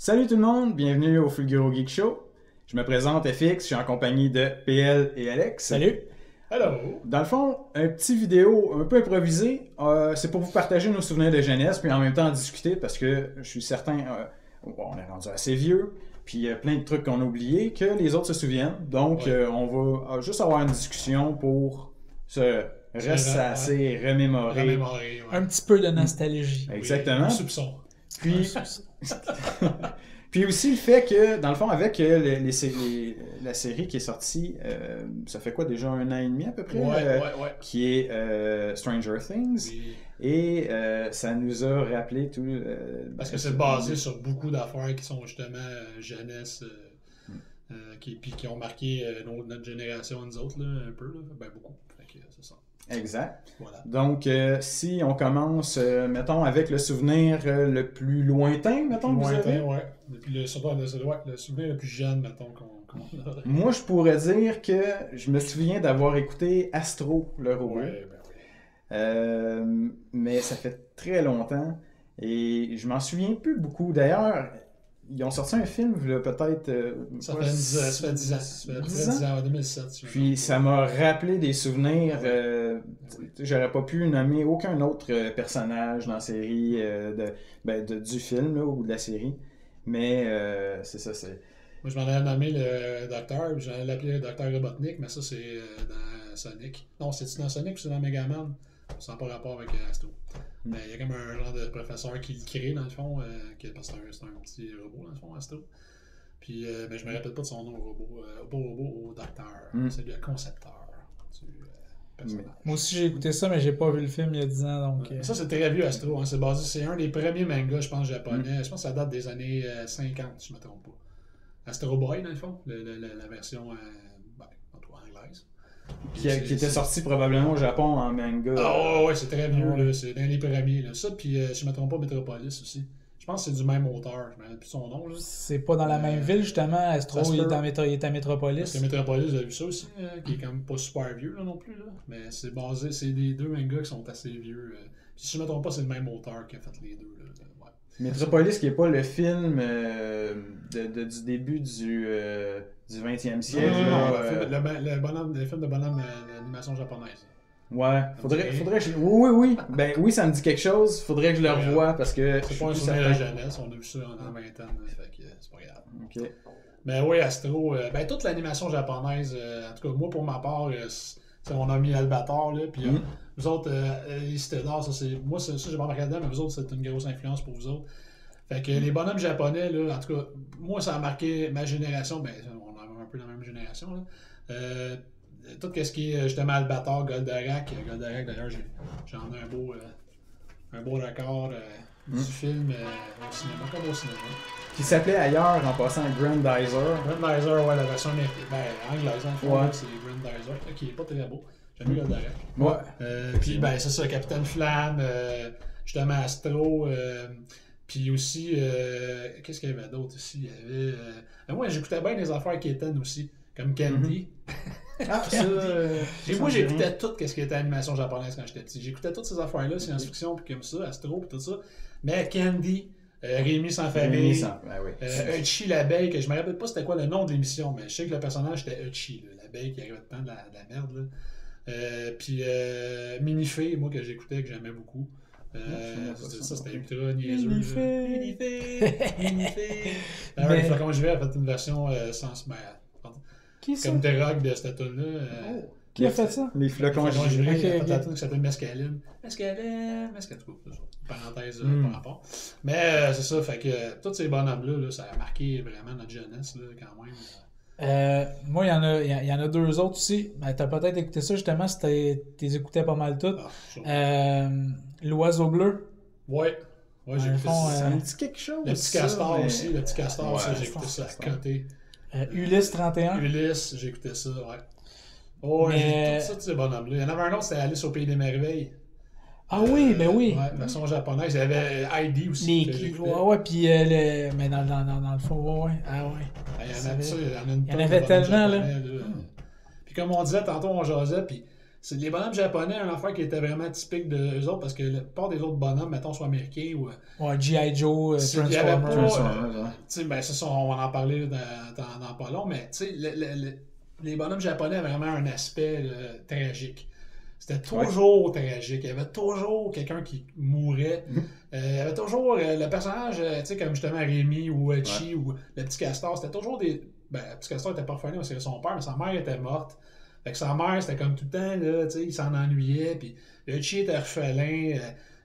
Salut tout le monde, bienvenue au Fulguro Geek Show. Je me présente FX, je suis en compagnie de PL et Alex. Salut! Hello! Dans le fond, un petit vidéo un peu improvisé, c'est pour vous partager nos souvenirs de jeunesse, puis en même temps en discuter, parce que je suis certain, on est rendu assez vieux, puis il y a plein de trucs qu'on a oubliés que les autres se souviennent. Donc, on va juste avoir une discussion pour se ressasser, remémorer. Un petit peu de nostalgie. Exactement. Un soupçon. Puis, puis aussi le fait que, dans le fond, avec la série qui est sortie, ça fait quoi déjà 1 an et demi à peu près, qui est Stranger Things. Oui. Et ça nous a rappelé tout... Parce que c'est basé sur beaucoup d'affaires qui sont justement jeunesse, qui ont marqué notre génération, nous autres, là, un peu, là. Ben beaucoup. Fait que c'est ça. Exact. Voilà. Donc, si on commence, mettons, avec le souvenir le plus lointain, mettons, que vous avez. Ouais. Depuis le souvenir le plus jeune, mettons, qu'on a. Moi, je pourrais dire que je me souviens d'avoir écouté Astro, le robot. Ouais, ben oui. Mais ça fait très longtemps et je m'en souviens plus beaucoup. D'ailleurs, ils ont sorti un film, là, peut-être... Ça fait 10 ans. Ça fait 10 ans, en 2007. Puis ça m'a rappelé des souvenirs. J'aurais pas pu nommer aucun autre personnage dans la série du film là, ou de la série. Mais c'est ça, c'est... Moi, je m'en avais nommé le docteur, j'allais l'appeler le docteur Robotnik, mais ça, c'est dans Sonic. Non, c'est-tu dans Sonic ou c'est dans Megaman? Ça n'a pas rapport avec Astro. Mais il y a comme un genre de professeur qui le crée, dans le fond, parce que c'est un petit robot, dans le fond, Astro. Puis, mais je me rappelle pas de son nom au robot, au docteur. C'est le concepteur du personnage. Moi aussi, j'ai écouté ça, mais j'ai pas vu le film il y a 10 ans. Donc, Ça, c'est très vieux, Astro. Hein. C'est un des premiers mangas, je pense, japonais. Je pense que ça date des années 50, si je ne me trompe pas. Astro Boy, dans le fond, la version anglaise. Qui était sorti probablement au Japon en manga. Ah ouais, c'est très vieux, là. C'est dans les premiers. Là. Ça, puis si je ne me trompe pas, Metropolis aussi. Je pense que c'est du même auteur, je ne me rappelle plus son nom. Là. C'est pas dans la même ville, justement. Astro, il est à Metropolis. Parce que Metropolis, vous avez vu ça aussi, qui est quand même pas super vieux là, non plus. Là. Mais c'est basé, c'est des deux mangas qui sont assez vieux. Puis si je ne me trompe pas, c'est le même auteur qui a fait les deux. Là. Ouais. Metropolis, qui n'est pas le film du début du 20e siècle. Le film de bonhomme d'animation japonaise. Ouais, faudrait que je... Oui. Ben oui, ça me dit quelque chose. Faudrait que je le revoie parce que... C'est pas un souvenir de jeunesse, on a vu ça en vingtaine, fait que c'est pas grave. Ok. Mais oui, Astro, toute l'animation japonaise, en tout cas, moi pour ma part, on a mis Albator, là, puis vous autres, les Cités d'Or, ça j'ai pas marqué dedans, mais vous autres, c'est une grosse influence pour vous autres. Fait que les bonhommes japonais, là, en tout cas, moi ça a marqué ma génération, ben on a un peu la même génération, là. Tout ce qui est justement Albator, Goldorak d'ailleurs, j'en ai un beau record du film au cinéma, comme au cinéma. Qui s'appelait ailleurs en passant Grandizer. Grandizer, ouais, la version anglaise, en fait, ouais. C'est Grandizer, qui est pas très beau. J'aime mieux Goldorak. Ouais. Puis, c'est ça, Capitaine Flamme, justement Astro, puis aussi, qu'est-ce qu'il y avait d'autre aussi? Il y avait. Moi, j'écoutais bien les affaires qui étaient aussi, comme Candy. Ah, ça. Moi, j'écoutais tout ce qui était animation japonaise quand j'étais petit. J'écoutais toutes ces affaires-là, science-fiction, puis comme ça, Astro, puis tout ça. Mais Candy, Rémi sans famille, Uchi l'abeille, que je me rappelle pas c'était quoi le nom de l'émission, mais je sais que le personnage c'était Uchi, l'abeille qui arrivait de temps de la merde. Puis Minifée, moi que j'écoutais, que j'aimais beaucoup. Ça c'était ultra niaiseux. Minifée. Alors, les flacons je vais a fait une version sans Qui ça? comme The Rock de cette tune-là. Qui a fait ça? Les flacons Flacons Givrés, il a fait la ok. tune qui s'appelle Mescaline. Mescaline, parenthèse par rapport. Mais c'est ça, fait que tous ces bonhommes-là, ça a marqué vraiment notre jeunesse là, quand même. Moi, il y en a deux autres aussi. Ben, t'as peut-être écouté ça justement si t'es écoutais pas mal toutes. L'oiseau bleu. Ouais, j'ai écouté ça. Ça me dit quelque chose. Le petit castor mais... aussi, le petit castor, Ouais, ça, j'ai écouté ça à côté. Ulysse 31. Ulysse, j'ai écouté ça, ouais. Oh, Mais... j'ai tout ça, tous ces bonhommes-là. Il y en avait un autre, c'était Alice au Pays des Merveilles. Ah oui, ben oui. Ouais, version japonaise. Il y avait Heidi aussi. Ouais, puis mais dans le fond, ouais. Ah ouais. Il y en avait tellement, là. Puis comme on disait, tantôt on jasait, puis c'est les bonhommes japonais, une affaire qui était vraiment typique d'eux autres, parce que la plupart des autres bonhommes, mettons, soit américains ou... Ouais, G.I. Joe, il y avait Transformers. pas... ben, c'est ça, on va en parler dans pas long, mais tu sais, les bonhommes japonais avaient vraiment un aspect tragique. C'était toujours tragique. Il y avait toujours quelqu'un qui mourait. Il y avait toujours le personnage, tu sais, comme justement Rémi ou Chi ou le petit castor. C'était toujours des... Ben, le petit castor était pas orphelin parce que son père, mais sa mère était morte. Fait que sa mère, c'était comme tout le temps, là, tu sais, il s'en ennuyait. Puis le Chi était orphelin.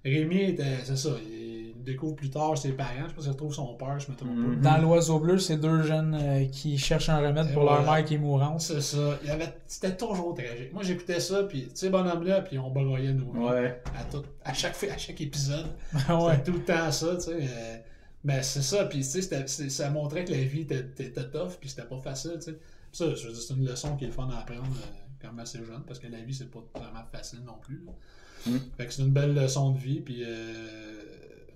Rémi était... C'est ça, il découvre plus tard ses parents. Je sais pas s'il retrouve son père, je me trompe pas. Dans l'Oiseau Bleu, c'est deux jeunes qui cherchent un remède pour leur mère qui est mourante. C'est ça. C'était toujours tragique. Moi, j'écoutais ça, puis tu sais, bonhomme-là, puis on broyait nos vies. À chaque épisode. C'était tout le temps ça, tu sais. Mais c'est ça, puis tu sais, ça montrait que la vie était tough, puis c'était pas facile, tu sais. Ça, je veux dire, c'est une leçon qui est le fun à apprendre quand même assez jeune, parce que la vie, c'est pas vraiment facile non plus. Fait que c'est une belle leçon de vie, puis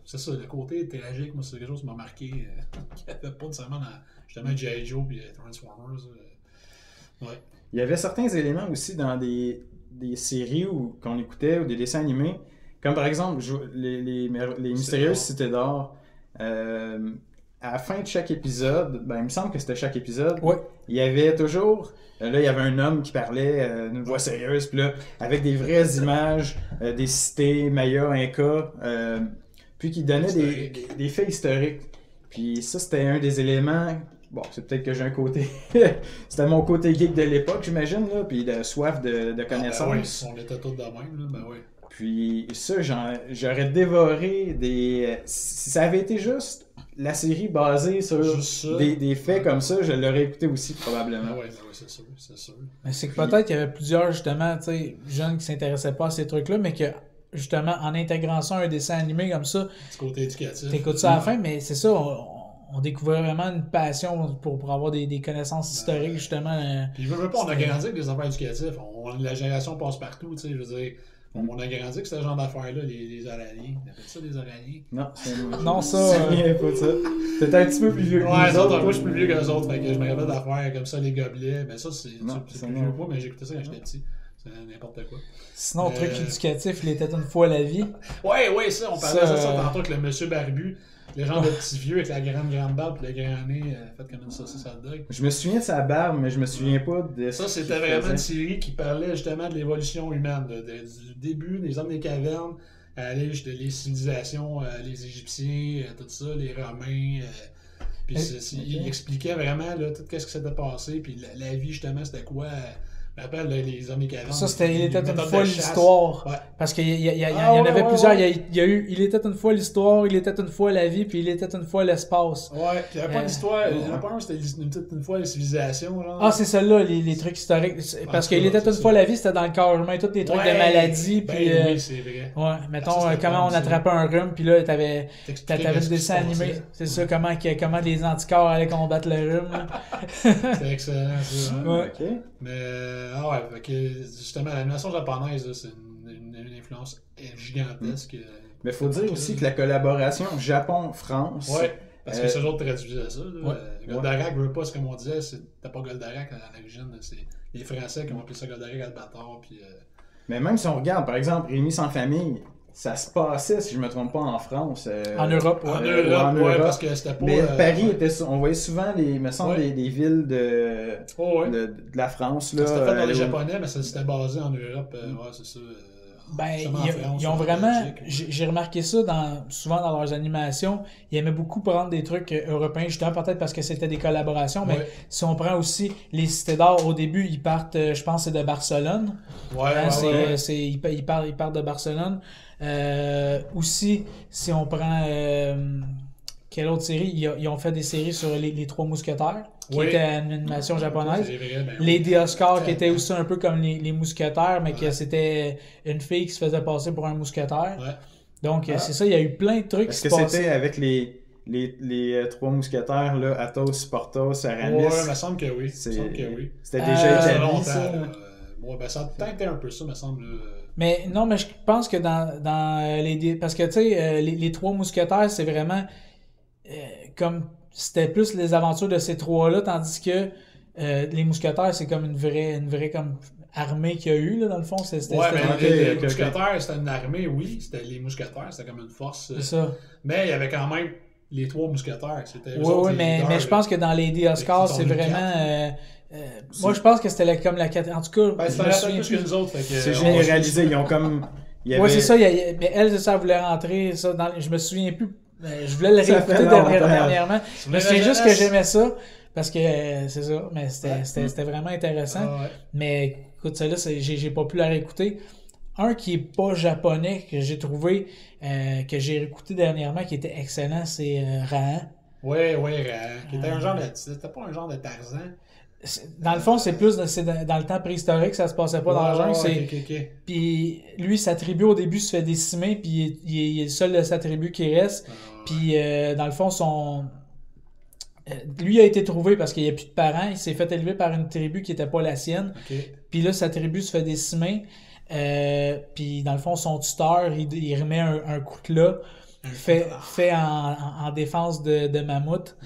c'est ça, le côté tragique, moi, c'est quelque chose qui m'a marqué, qu'il n'y avait pas nécessairement dans justement G.I. Joe et Transformers. Ouais. Il y avait certains éléments aussi dans des séries qu'on écoutait ou des dessins animés, comme par exemple les Mystérieuses Cités d'Or. À la fin de chaque épisode, ben, il me semble que c'était chaque épisode, il y avait toujours, là il y avait un homme qui parlait d'une voix sérieuse, puis là, avec des vraies images des cités, Maya, Inca, puis qui donnait des faits historiques. Puis ça, c'était un des éléments, bon, c'est peut-être que j'ai un côté, c'était mon côté geek de l'époque, j'imagine, là, puis de soif de connaissances. On était tous de même, là, ben oui. Puis ça, j'aurais dévoré des... Si ça avait été juste la série basée sur des faits comme ça, je l'aurais écouté aussi probablement. Oui, c'est sûr, c'est sûr. Mais c'est que peut-être qu'il y avait plusieurs, justement, tu sais, jeunes qui s'intéressaient pas à ces trucs-là, mais que, justement, en intégrant ça à un dessin animé comme ça, du côté éducatif. T'écoutes ça à la fin, mais c'est ça, on découvrait vraiment une passion pour avoir des connaissances historiques, justement. Puis je veux pas, on a grandi avec des affaires éducatives. La génération passe partout, tu sais, je veux dire... On a grandi avec ce genre d'affaires-là, les araignées. On appelle ça des araignées? Non, c'est non, ça. C'est pas ça. T'es un petit peu plus vieux que nous autres. Moi, je suis plus vieux que les autres. Fait que je me rappelle d'affaires comme ça, les gobelets. Ben ça, c'est plus vieux que moi, mais j'écoutais ça quand j'étais petit. C'est n'importe quoi. Sinon, truc éducatif, il était une fois la vie. Ouais, ça, on parlait de ça tantôt avec le monsieur barbu. Le genre de petit vieux avec la grande barbe et le grand nez fait comme une saucisse hot dog. Je me souviens de sa barbe, mais je me souviens pas de ça. C'était vraiment une série qui parlait justement de l'évolution humaine, du début des hommes des cavernes, à aller jusqu'à les civilisations, les Égyptiens, tout ça, les Romains. Puis il expliquait vraiment là, tout ce qui s'était passé, puis la vie justement, c'était quoi. Je me rappelle les hommes des cavernes. Ça, c'était Il était une fois l'histoire. Ouais. Parce qu'il y en avait plusieurs. Il y a eu Il était une fois l'histoire, il était une fois la vie, puis il était une fois l'espace. Ouais, puis il n'y avait pas d'histoire. Il n'y en a pas un, c'était une fois les civilisations. Genre. Ah, c'est celle-là, les trucs historiques. Parce qu'il était une fois la vie, c'était dans le corps humain, tous les trucs de maladie. Puis, oui, c'est vrai. Ouais, mettons comment on attrapait un rhume, puis là, t'avais le dessin animé. C'est ça, comment les anticorps allaient combattre le rhume. C'est excellent, ça. Ouais. Mais, justement, l'animation japonaise, c'est une influence gigantesque. Mais il faut dire aussi que la collaboration Japon-France. Ouais, parce que c'est eux autres traduisaient ça. Goldarak, veut pas, ce comme on disait, c'était pas Goldarak à l'origine, c'est les Français qui ont appelé ça Goldarak Albator. Puis, Mais même si on regarde, par exemple, Rémi sans famille, ça se passait, si je me trompe pas, en France. En Europe, en Europe, parce que c'était pas... Mais Paris on voyait souvent des villes de la France. Là, c'était fait par les Japonais, mais ça s'était basé en Europe. C'est ça. Ils ont vraiment... J'ai remarqué ça souvent dans leurs animations. Ils aimaient beaucoup prendre des trucs européens, justement, peut-être parce que c'était des collaborations, mais si on prend aussi les Cités d'Or, au début, ils partent, je pense, c'est de Barcelone. Ils partent de Barcelone. Aussi, si on prend quelle autre série, ils ont fait des séries sur les Trois Mousquetaires, qui était une animation japonaise. Lady Oscar, qui était aussi un peu comme les Mousquetaires, mais que c'était une fille qui se faisait passer pour un mousquetaire. Donc, c'est ça, il y a eu plein de trucs qui se passaient. Est-ce que c'était avec les Trois Mousquetaires, là, Athos, Porthos, Aramis? Ouais, il me semble que oui. C'était déjà établi, ça. Ça a peut-être été un peu ça, me semble. Mais non, mais je pense que dans les... Parce que, tu sais, les Trois Mousquetaires, c'est vraiment... comme c'était plus les aventures de ces trois-là, tandis que les Mousquetaires, c'est comme une vraie comme armée qu'il y a eu, là, dans le fond. C'était les mousquetaires, c'était une armée, oui. C'était les mousquetaires, c'était comme une force. C'est ça. Mais il y avait quand même les 3 mousquetaires. Oui, mais je pense que dans les Oscars, c'est vraiment... moi, je pense que c'était comme la quatrième. En tout cas, je me souviens plus que nous autres. C'est généralisé. Ils ont comme... Oui, c'est ça. Mais elle, c'est ça, elle voulait rentrer. Ça, je me souviens plus. Je voulais le réécouter dernièrement. Mais c'est juste que j'aimais ça. Parce que c'est ça. Mais c'était vraiment intéressant. Mais écoute, celle-là, j'ai pas pu la réécouter. Un qui est pas japonais, que j'ai trouvé, que j'ai réécouté dernièrement, qui était excellent, c'est Rahan. Oui, Rahan. Qui était un genre de... C'était pas un genre de Tarzan. Dans le fond, c'est plus dans le temps préhistorique, ça se passait pas dans la jungle. Puis lui, sa tribu au début se fait décimer, puis il est le seul de sa tribu qui reste. Puis dans le fond, lui a été trouvé parce qu'il n'y a plus de parents. Il s'est fait élever par une tribu qui n'était pas la sienne. Puis là, sa tribu se fait décimer. Puis dans le fond, son tuteur, il remet un coutelas fait en défense de mammouth.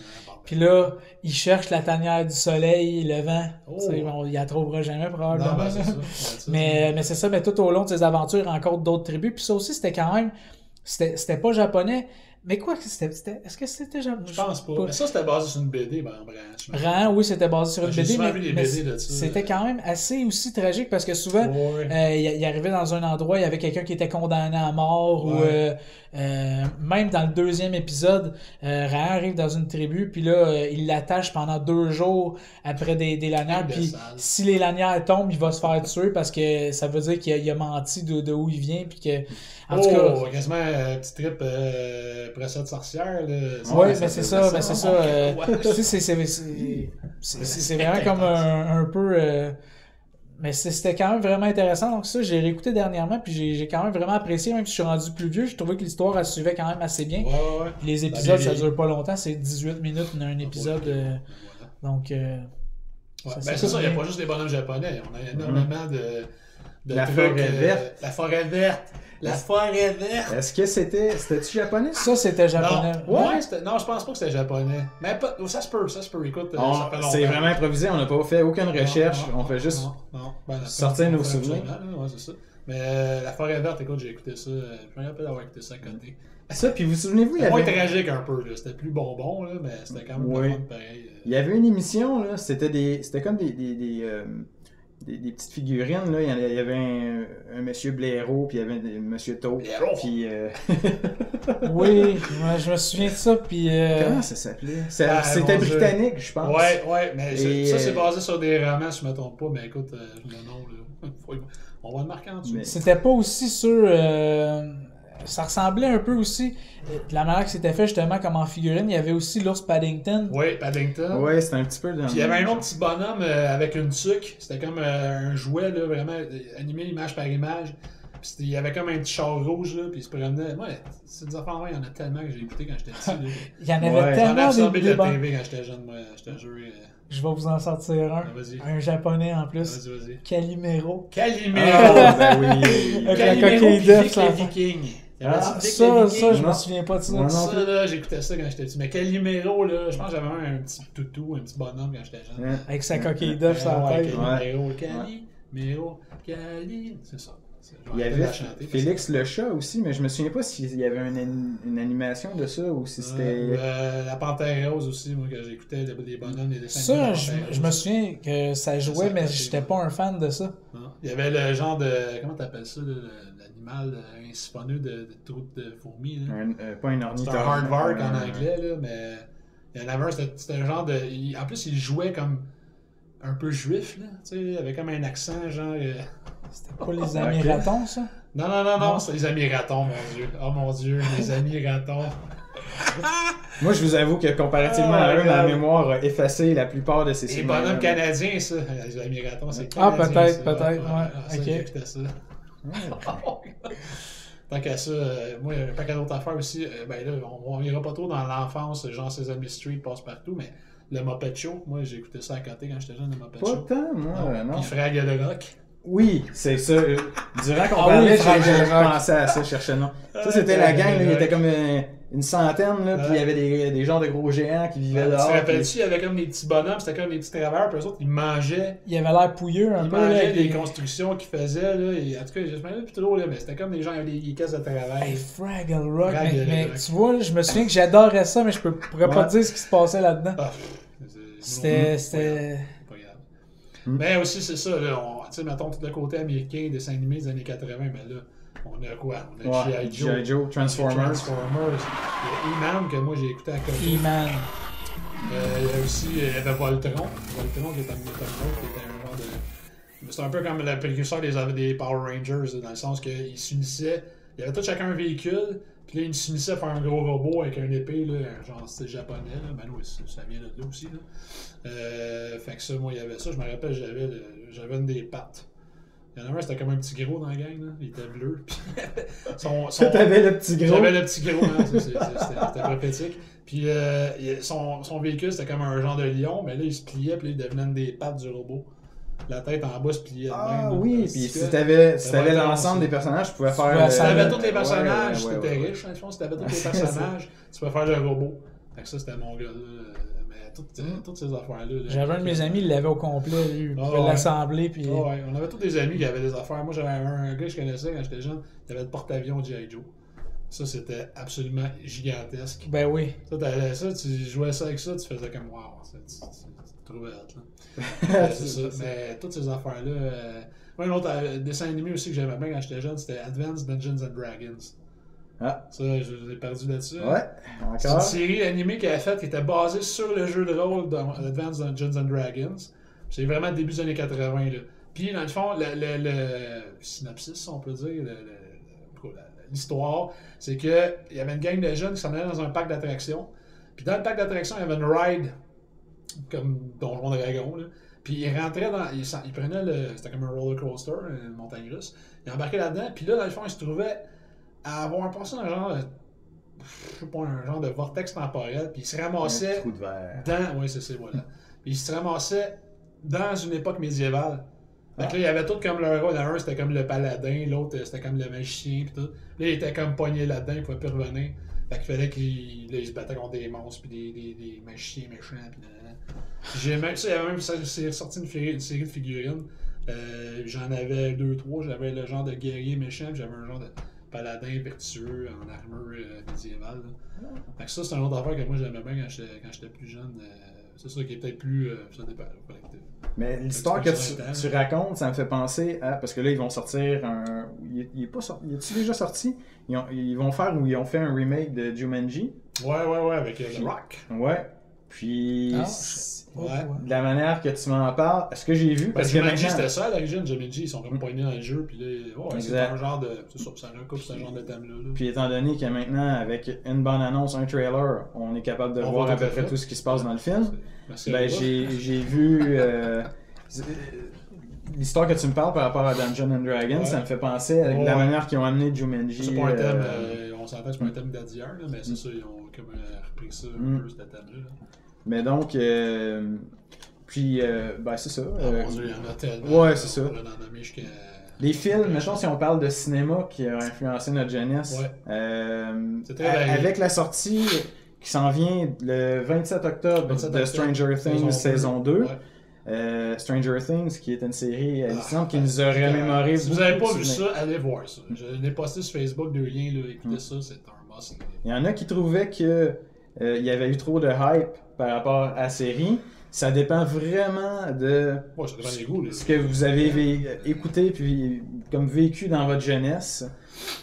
Puis là, il cherche la tanière du soleil, le vent. Il la trouvera jamais probablement. Non, mais c'est ça, mais tout au long de ses aventures, il rencontre d'autres tribus. Puis ça aussi, c'était quand même... C'était pas japonais. Mais quoi, est-ce que c'était japonais? Je pense pas. Mais ça, c'était basé sur une BD, Rahan, oui, c'était basé sur une BD. J'ai vu des BD de ça. C'était quand même assez aussi tragique parce que souvent, il arrivait dans un endroit, il y avait quelqu'un qui était condamné à mort ou même dans le 2e épisode, Rahan arrive dans une tribu puis là, il l'attache pendant 2 jours après des lanières. Puis si les lanières tombent, il va se faire tuer parce que ça veut dire qu'il a menti de où il vient. Puis que, en tout cas, quasiment un petit trip pression de sorcière. Oui, mais c'est ça. Mais c'est ça. C'est vraiment comme un peu... mais c'était quand même vraiment intéressant. Donc ça, j'ai réécouté dernièrement, puis j'ai quand même vraiment apprécié, même si je suis rendu plus vieux. Je trouvais que l'histoire, elle suivait quand même assez bien. Puis les épisodes, ça dure pas longtemps. C'est 18 minutes un épisode. Donc... c'est ça, il n'y a pas juste des bonhommes japonais. On a énormément de la forêt verte. La forêt verte. La forêt verte. Est-ce que c'était-tu japonais? Ça, c'était japonais. Non, je pense pas que c'était japonais. Mais ça se peut. Écoute, ça fait longtemps. C'est vraiment improvisé. On n'a pas fait aucune recherche. On fait juste sortir nos souvenirs. Ouais, c'est ça. Mais la forêt verte, écoute, j'ai écouté ça. Je me rappelle d'avoir écouté ça à côté. Ça, puis vous souvenez-vous, il y avait... moins tragique un peu, là. C'était plus bonbon, là, mais c'était quand même pas pareil. Il y avait une émission, là, c'était comme des petites figurines, là. Il y avait un monsieur Blaireau, puis il y avait un monsieur Taupe. Puis... oui, je me souviens de ça, puis... Comment ça s'appelait? C'était britannique, je pense. Ouais, mais ça, c'est basé sur des romans, si je me trompe pas, mais écoute, le nom, là, on va le marquer en dessous. Mais... C'était pas aussi sur... ça ressemblait un peu aussi, de la manière que c'était fait justement comme en figurine, il y avait aussi l'ours Paddington. Oui, Paddington. Oui, c'était un petit peu dans... Puis il y avait un autre petit bonhomme avec une tuque, c'était comme un jouet, là, vraiment animé image par image. Puis il y avait comme un petit char rouge, là, puis il se promenait. Ouais, c'est des enfants, il y en a tellement que j'ai écouté quand j'étais petit. Là. Il y en avait tellement de la TV quand j'étais jeune, moi, j'étais juré. Je vais vous en sortir un japonais en plus. Vas-y. Calimero. Ben oui. Avec la coquille d'œuf, ça. Viking. Ça, je me souviens pas de ça. Ça, là, j'écoutais ça quand j'étais petit. Mais Calimero, là, je pense que j'avais un petit toutou, un petit bonhomme quand j'étais jeune. Avec sa coquille d'œuf sur la tête. Calimero, c'est ça. Il y avait Félix le chat aussi, mais je me souviens pas s'il y avait une animation de ça ou si c'était... La Panthère Rose aussi, moi, que j'écoutais des bonhommes, des Ça, dessins. je me souviens que ça jouait, mais j'étais pas un fan de ça. Il y avait le genre de... Comment t'appelles ça, l'animal, un siphonneux de trous de fourmis. Pas un ornithorynque. C'est un hardvark en anglais, là, mais... Il y en avait un, c'était un genre de... En plus, il jouait comme un peu juif, là, tu sais, avec comme un accent, genre... C'était pas les amis ratons, ça? Non, c'est les amis ratons, mon Dieu. Oh mon Dieu, les amis ratons. Moi, je vous avoue que comparativement à eux, ma mémoire a effacé la plupart de ces souvenirs. Les bonhommes canadiens, ça. Les amis ratons, c'est canadien. Peut-être, ouais. Ok. J'écoutais ça. Tant qu'à ça, moi, il y a un paquet d'autres affaires aussi. Ben là, on ira pas trop dans l'enfance, genre Sesame Street passe partout, mais le Muppet Show, moi, j'ai écouté ça à côté quand j'étais jeune, le Muppet Show. Pas tant, moi, non. Puis Frag de Rock. Oui, c'est ça. Durant qu'on parlait, je pensais à ça, je cherchais non. Ça, c'était la gang, là, il était comme une centaine, là, puis il y avait des genres de gros géants qui vivaient dehors. Tu te rappelles-tu, il y avait comme des petits bonhommes, c'était comme des petits travailleurs, puis eux autres, ils mangeaient. Il avait l'air pouilleux un peu. Ils mangeaient les constructions qu'ils faisaient, là, et en tout cas, je me souviens plus trop, là, mais c'était comme des gens avec des caisses de travail. Hey, Fraggle Rock, mais tu vois, là, je me souviens que j'adorais ça, mais je pourrais pas te dire ce qui se passait là-dedans. C'était... Pas grave. Mais aussi, c'est ça, là, tu sais, mettons tout le côté américain, dessin animé des années 80, mais là, on a quoi? On a G.I. Joe, Transformers. Il y a E-Man que moi j'ai écouté à côté. E-Man. Il y a aussi il y avait Voltron qui était un genre de... C'est un peu comme le précurseur des Power Rangers, dans le sens qu'ils s'unissaient. Il y avait tout chacun un véhicule, puis là ils s'unissaient à faire un gros robot avec un épée, là, genre style japonais. Là. Ben oui, ça vient de là aussi. Là. Fait que ça, moi il y avait ça. Je me rappelle, j'avais une des pattes. Il y en a un, c'était comme un petit gros dans la gang, là. Il était bleu. T'avais le petit gros. J'avais le petit gros, hein. C'était prophétique. Puis son véhicule, c'était comme un genre de lion, mais là, il se pliait, puis là, il devenait une des pattes du robot. La tête en bas se pliait. Ah même, oui, puis si t'avais l'ensemble des personnages, tu pouvais faire... Si t'avais tous les personnages, t'étais riche, hein, je pense. Si t'avais tous les personnages, tu pouvais faire le robot. Fait que ça, c'était mon gars, là. Toutes ces affaires-là. J'avais un de mes amis, il l'avait au complet, lui, il pouvait l'assembler. Puis... ouais. On avait tous des amis qui avaient des affaires. Moi, j'avais un gars que je connaissais quand j'étais jeune, il avait le porte-avions G.I. Joe. Ça, c'était absolument gigantesque. Ben oui. Ça, tu jouais ça avec ça, tu faisais comme wow, tu trouvais hâte, là. C'est ça. Mais toutes ces affaires-là. Un autre dessin animé aussi que j'aimais bien quand j'étais jeune, c'était Advanced Dungeons and Dragons. Ah. Ça, je l'ai perdu là-dessus. Ouais, encore. C'est une série animée qu'elle a faite qui était basée sur le jeu de rôle d'Advanced Dungeons and Dragons. C'est vraiment début des années 80. Là. Puis, dans le fond, le synopsis, on peut dire, l'histoire, c'est qu'il y avait une gang de jeunes qui s'en allaient dans un parc d'attractions. Puis, dans le parc d'attractions, il y avait une ride, comme Donjon Dragon. Là. Puis, ils rentraient dans. Ils prenaient c'était comme un roller coaster, une montagne russe. Ils embarquaient là-dedans. Puis là, dans le fond, ils se trouvaient à avoir passé un genre de, je sais pas, un genre de vortex temporel, puis il se ramassait dans, oui c'est ça, voilà. Puis il se ramassait dans une époque médiévale. Fait que là, il y avait tout comme leur rôle. Un, c'était comme le paladin, l'autre, c'était comme le magicien, puis tout. Là, il était comme pogné là-dedans, il pouvait plus revenir. Fait qu'il fallait qu'il se battait contre des monstres, puis des magiciens méchants, puis j'ai même, ça, il y avait même sorti une série de figurines. J'en avais 2-3, j'avais le genre de guerrier méchant, puis j'avais un genre de paladin vertueux en armure médiévale. Fait que ça, c'est une autre affaire que moi j'aimais bien quand j'étais plus jeune. C'est ça qui est peut-être plus. Ça dépend. Mais l'histoire que tu racontes, ça me fait penser à. Parce que là, ils vont sortir un. Il est pas sorti. Il est-tu déjà sorti? Ils vont faire ou ils ont fait un remake de Jumanji. Ouais, avec The Rock. Ouais. Puis. De la manière que tu m'en parles, est-ce que j'ai vu? Parce que Jumanji, c'était ça à l'origine. Jumanji, ils sont comme poignés dans le jeu. Puis là, c'est un genre de. C'est ça, ça recoupe ce genre de thème-là. Puis étant donné que maintenant, avec une bonne annonce, un trailer, on est capable de voir à peu près tout ce qui se passe dans le film. Ben, j'ai vu. L'histoire que tu me parles par rapport à Dungeons and Dragons, ça me fait penser à la manière qu'ils ont amené Jumanji. C'est pas un thème, on s'entend que c'est pas un thème d'adieur, mais c'est ça, ils ont comme repris ça un peu, ce thème-là. Mais donc, puis, ben c'est ça. Mon Dieu, il y en a tellement. Ouais, c'est ça. On en a mis jusqu'à... Les films, mettons, si on parle de cinéma qui a influencé notre jeunesse, avec la sortie qui s'en vient le 27 octobre de Stranger Things saison 2. Stranger Things, qui est une série hallucinante qui nous a remémoré beaucoup. Si vous n'avez pas vu ça, allez voir ça. Je l'ai posté sur Facebook de rien, là, écoutez ça, c'est un must. Il y en a qui trouvaient que il y avait eu trop de hype par rapport à la série. Ça dépend vraiment de ce que vous avez écouté puis comme vécu dans votre jeunesse.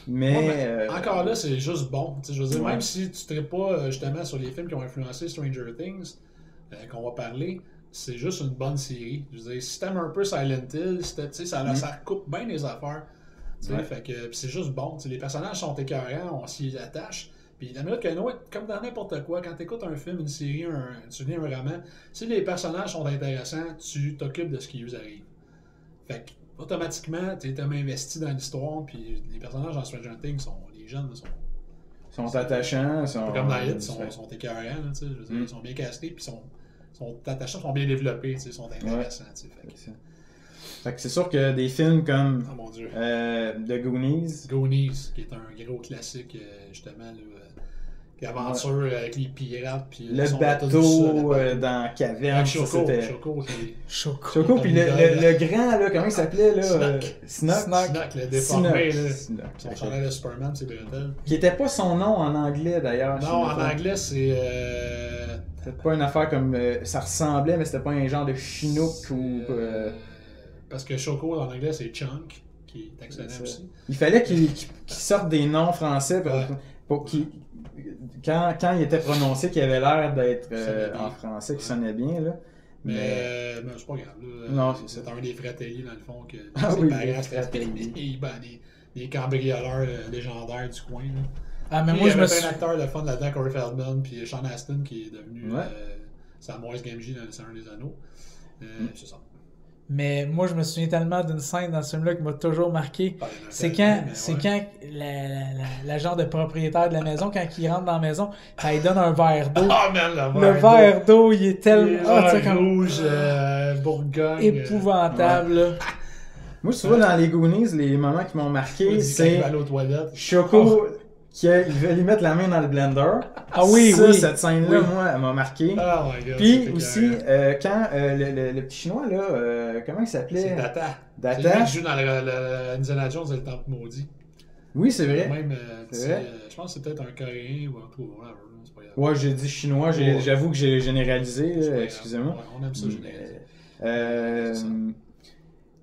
Mais encore là, c'est juste bon. Je veux dire, même si tu ne traites pas justement sur les films qui ont influencé Stranger Things, qu'on va parler, c'est juste une bonne série. Je veux dire, si t'aimes un peu Silent Hill, ça recoupe bien les affaires. Fait que c'est juste bon. Les personnages sont écœurants, on s'y attache. Puis la minute que comme dans n'importe quoi, quand tu écoutes un film, une série, tu lis un roman, si les personnages sont intéressants, tu t'occupes de ce qui vous arrive. Fait que automatiquement, tu es tellement investi dans l'histoire, puis les personnages dans Stranger Things, les jeunes sont attachants. Comme dans Hit, sont écœurants, je veux dire, ils sont bien castés, puis sont attachants, sont bien développés, sont intéressants. Fait que c'est sûr que des films comme oh mon Dieu. The Goonies, qui est un gros classique, justement, là, puis aventure avec les pirates. Puis le bateau dans la caverne. Choco, puis le grand, là, comment il s'appelait? Là, Snock, le déformé. Son chandail de Superman, c'est Bretel. Qui était pas son nom en anglais, d'ailleurs. Non, en anglais, c'est... C'était pas une affaire comme... ça ressemblait, mais c'était pas un genre de Chinook ou... Parce que Choco, en anglais, c'est Chunk, qui est excellent aussi. Il fallait qu'il sorte des noms français pour qu'il... Quand il était prononcé, qu'il avait l'air d'être en français, qui sonnait bien, là. Mais c'est pas grave. Là. Non, c'est un des Fratelli, dans le fond, que ses parents, c'était des cambrioleurs légendaires du coin. Là. Ah, mais puis, moi, je me suis un acteur de fun là-dedans, Corey Feldman, puis Sean Astin, qui est devenu Samwise Gamgee dans Le Seigneur des Anneaux. C'est ça. Mais moi, je me souviens tellement d'une scène dans ce film-là qui m'a toujours marqué. C'est quand l'agent de propriétaire de la maison, quand il rentre dans la maison, quand il donne un verre d'eau. Le verre d'eau, il est tellement... rouge, Bourgogne. Épouvantable, là. Moi, souvent, dans les Goonies, les moments qui m'ont marqué, c'est Choco... qu'il veut lui mettre la main dans le blender. Ah oui, cette scène-là, moi, elle m'a marqué. Oh my God, puis aussi, quand le petit chinois, là, comment il s'appelait? C'est Data. Data. C'est lui qui joue dans Indiana Jones et le Temple Maudit. Oui, c'est vrai. Même, je pense que c'est peut-être un Coréen ou un truc, c'est pas grave. Ouais, j'ai dit chinois, j'avoue que j'ai généralisé, excusez-moi. Ouais, on aime ça généraliser.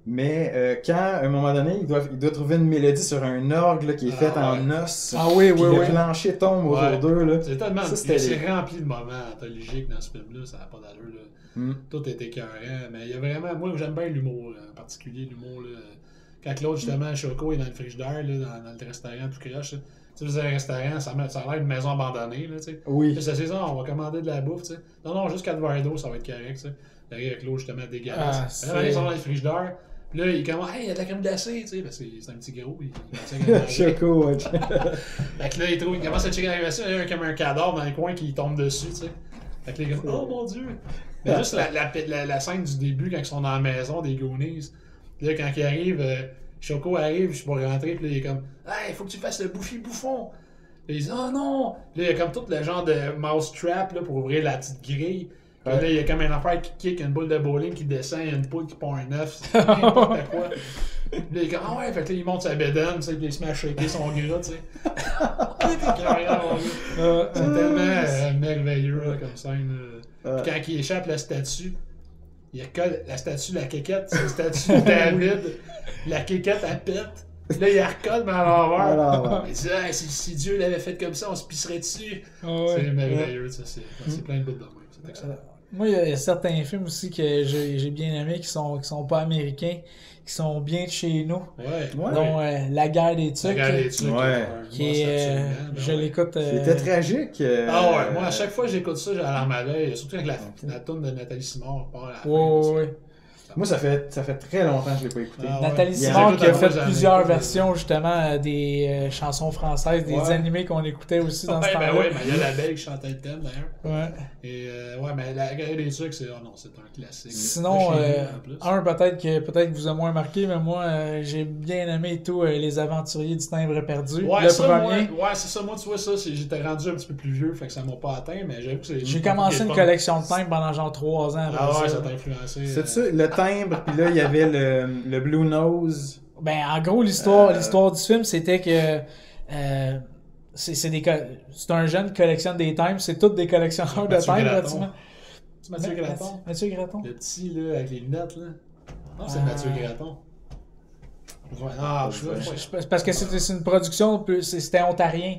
Mais quand, à un moment donné, il doit trouver une mélodie sur un orgue là, qui est faite en os. Ah oui, puis le plancher tombe autour d'eux. Là. C'est tellement... C'est rempli de moments anthologiques dans ce film-là, ça n'a pas d'allure. Là. Tout est écœurant, mais il y a vraiment... Moi, j'aime bien l'humour, en particulier l'humour. Là. Quand l'autre, justement, Choco est dans le frigidaire, là, dans le restaurant tout croche. Tu sais, un restaurant, ça a l'air d'une maison abandonnée. Là, tu sais. Oui. Puis c'est ça, on va commander de la bouffe. Tu sais. Non, juste 4 verres d'eau, ça va être correct. Tu sais. Derrière avec l'eau, justement, dégueulasse. Ils sont dans le frigidaire. Là, il commence, hey, il y a de la crème glacée, tu sais, parce que c'est un petit gros. Choco, ouais. Fait que là, il commence à checker la crème glacée, il y a comme un cadavre dans le coin qui tombe dessus, tu sais. Fait que là, il est comme, oh mon dieu. Mais juste la scène du début, quand ils sont dans la maison des Goonies, là, quand il arrive, Choco arrive, je suis pour rentrer, puis là, il est comme, hey, faut que tu fasses le bouffi bouffon. Puis il dit, oh non. Puis là, il y a comme tout le genre de mouse trap là, pour ouvrir la petite grille. Puis là, il y a comme une affaire qui kick, une boule de bowling qui descend, il y a une poule qui pond un œuf, c'est n'importe quoi. Puis là, il est comme, ah ouais, fait que là, il monte sa bédaine, tu sais, puis il se met à shaker son gras, tu sais. C'est tellement merveilleux là, comme scène. Puis quand il échappe la statue, il recolle la statue, la quéquette, c'est la statue de David, la quéquette, elle pète. Puis là, il la recolle, mais à l'envers. Il dit, ah, si Dieu l'avait fait comme ça, on se pisserait dessus. C'est merveilleux, ça, c'est plein de bouts de main. C'est excellent. Moi, il y a certains films aussi que j'ai bien aimés qui sont pas américains, qui sont bien de chez nous. Dont La guerre des tucs. La guerre des tucs. Qui est, je l'écoute. C'était tragique. Ah ouais, moi, à chaque fois que j'écoute ça, j'ai la larme à l'œil. Surtout avec la toune de Nathalie Simard part à la fin. Moi, ça fait très longtemps que je l'ai pas écouté. Nathalie Simard qui a fait plusieurs versions justement des chansons françaises, des animés qu'on écoutait aussi dans ce temps-là. Ouais, mais il y a la belle qui chantait le thème d'ailleurs. Ouais. Et mais la guerre des trucs, c'est un classique. Sinon, peut-être que vous a moins marqué, mais moi j'ai bien aimé tous les aventuriers du timbre perdu. Ouais, le premier. C'est ça. Moi, tu vois ça, j'étais rendu un petit peu plus vieux, fait que ça m'a pas atteint, mais j'avoue que c'est. J'ai commencé une collection de timbres pendant genre 3 ans. Ah ouais, ça t'a influencé. C'est ça, le timbre, puis là, il y avait le Blue Nose. Ben, en gros, l'histoire du film, c'était que c'est un jeune qui collectionne des timbres, c'est tous des collectionneurs de timbres, pratiquement. C'est Mathieu Graton. Mathieu Graton. Le petit, là, avec les lunettes, là. Non, c'est Mathieu Graton. Parce que c'est une production, c'était ontarien.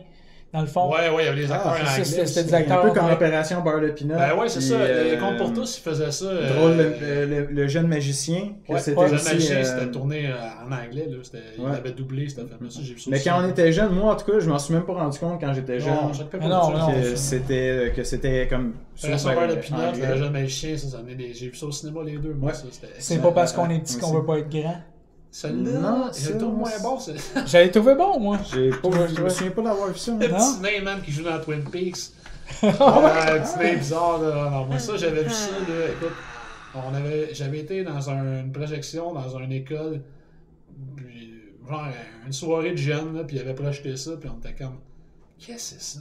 Dans le fond. Ouais, il y avait les acteurs en anglais. C'était des acteurs un peu comme Opération Beurre de Pinot. Ben ouais, c'est ça. Le Compte pour tous, il faisait ça. Drôle, le jeune magicien. Le jeune magicien, c'était tourné en anglais. Là. Il avait doublé, c'était fameux. Mais quand on était jeune, moi en tout cas, je m'en suis même pas rendu compte quand j'étais jeune. Que c'était comme. Opération Beurre de Pinot, le jeune magicien, j'ai vu ça au cinéma les deux. C'est pas parce qu'on est petit qu'on veut pas être grand. Celle-là, j'ai trouvé moins bon. J'avais trouvé bon, moi. Je me souviens pas d'avoir vu ça. Le petit nain, man, qui joue dans Twin Peaks. Le petit nain bizarre, là. Non, moi, ça, j'avais vu ça, là. Écoute, j'avais été dans une projection dans une école, puis, genre, une soirée de jeunes, là, puis ils avaient projeté ça, puis on était comme, Qu'est-ce que c'est ça,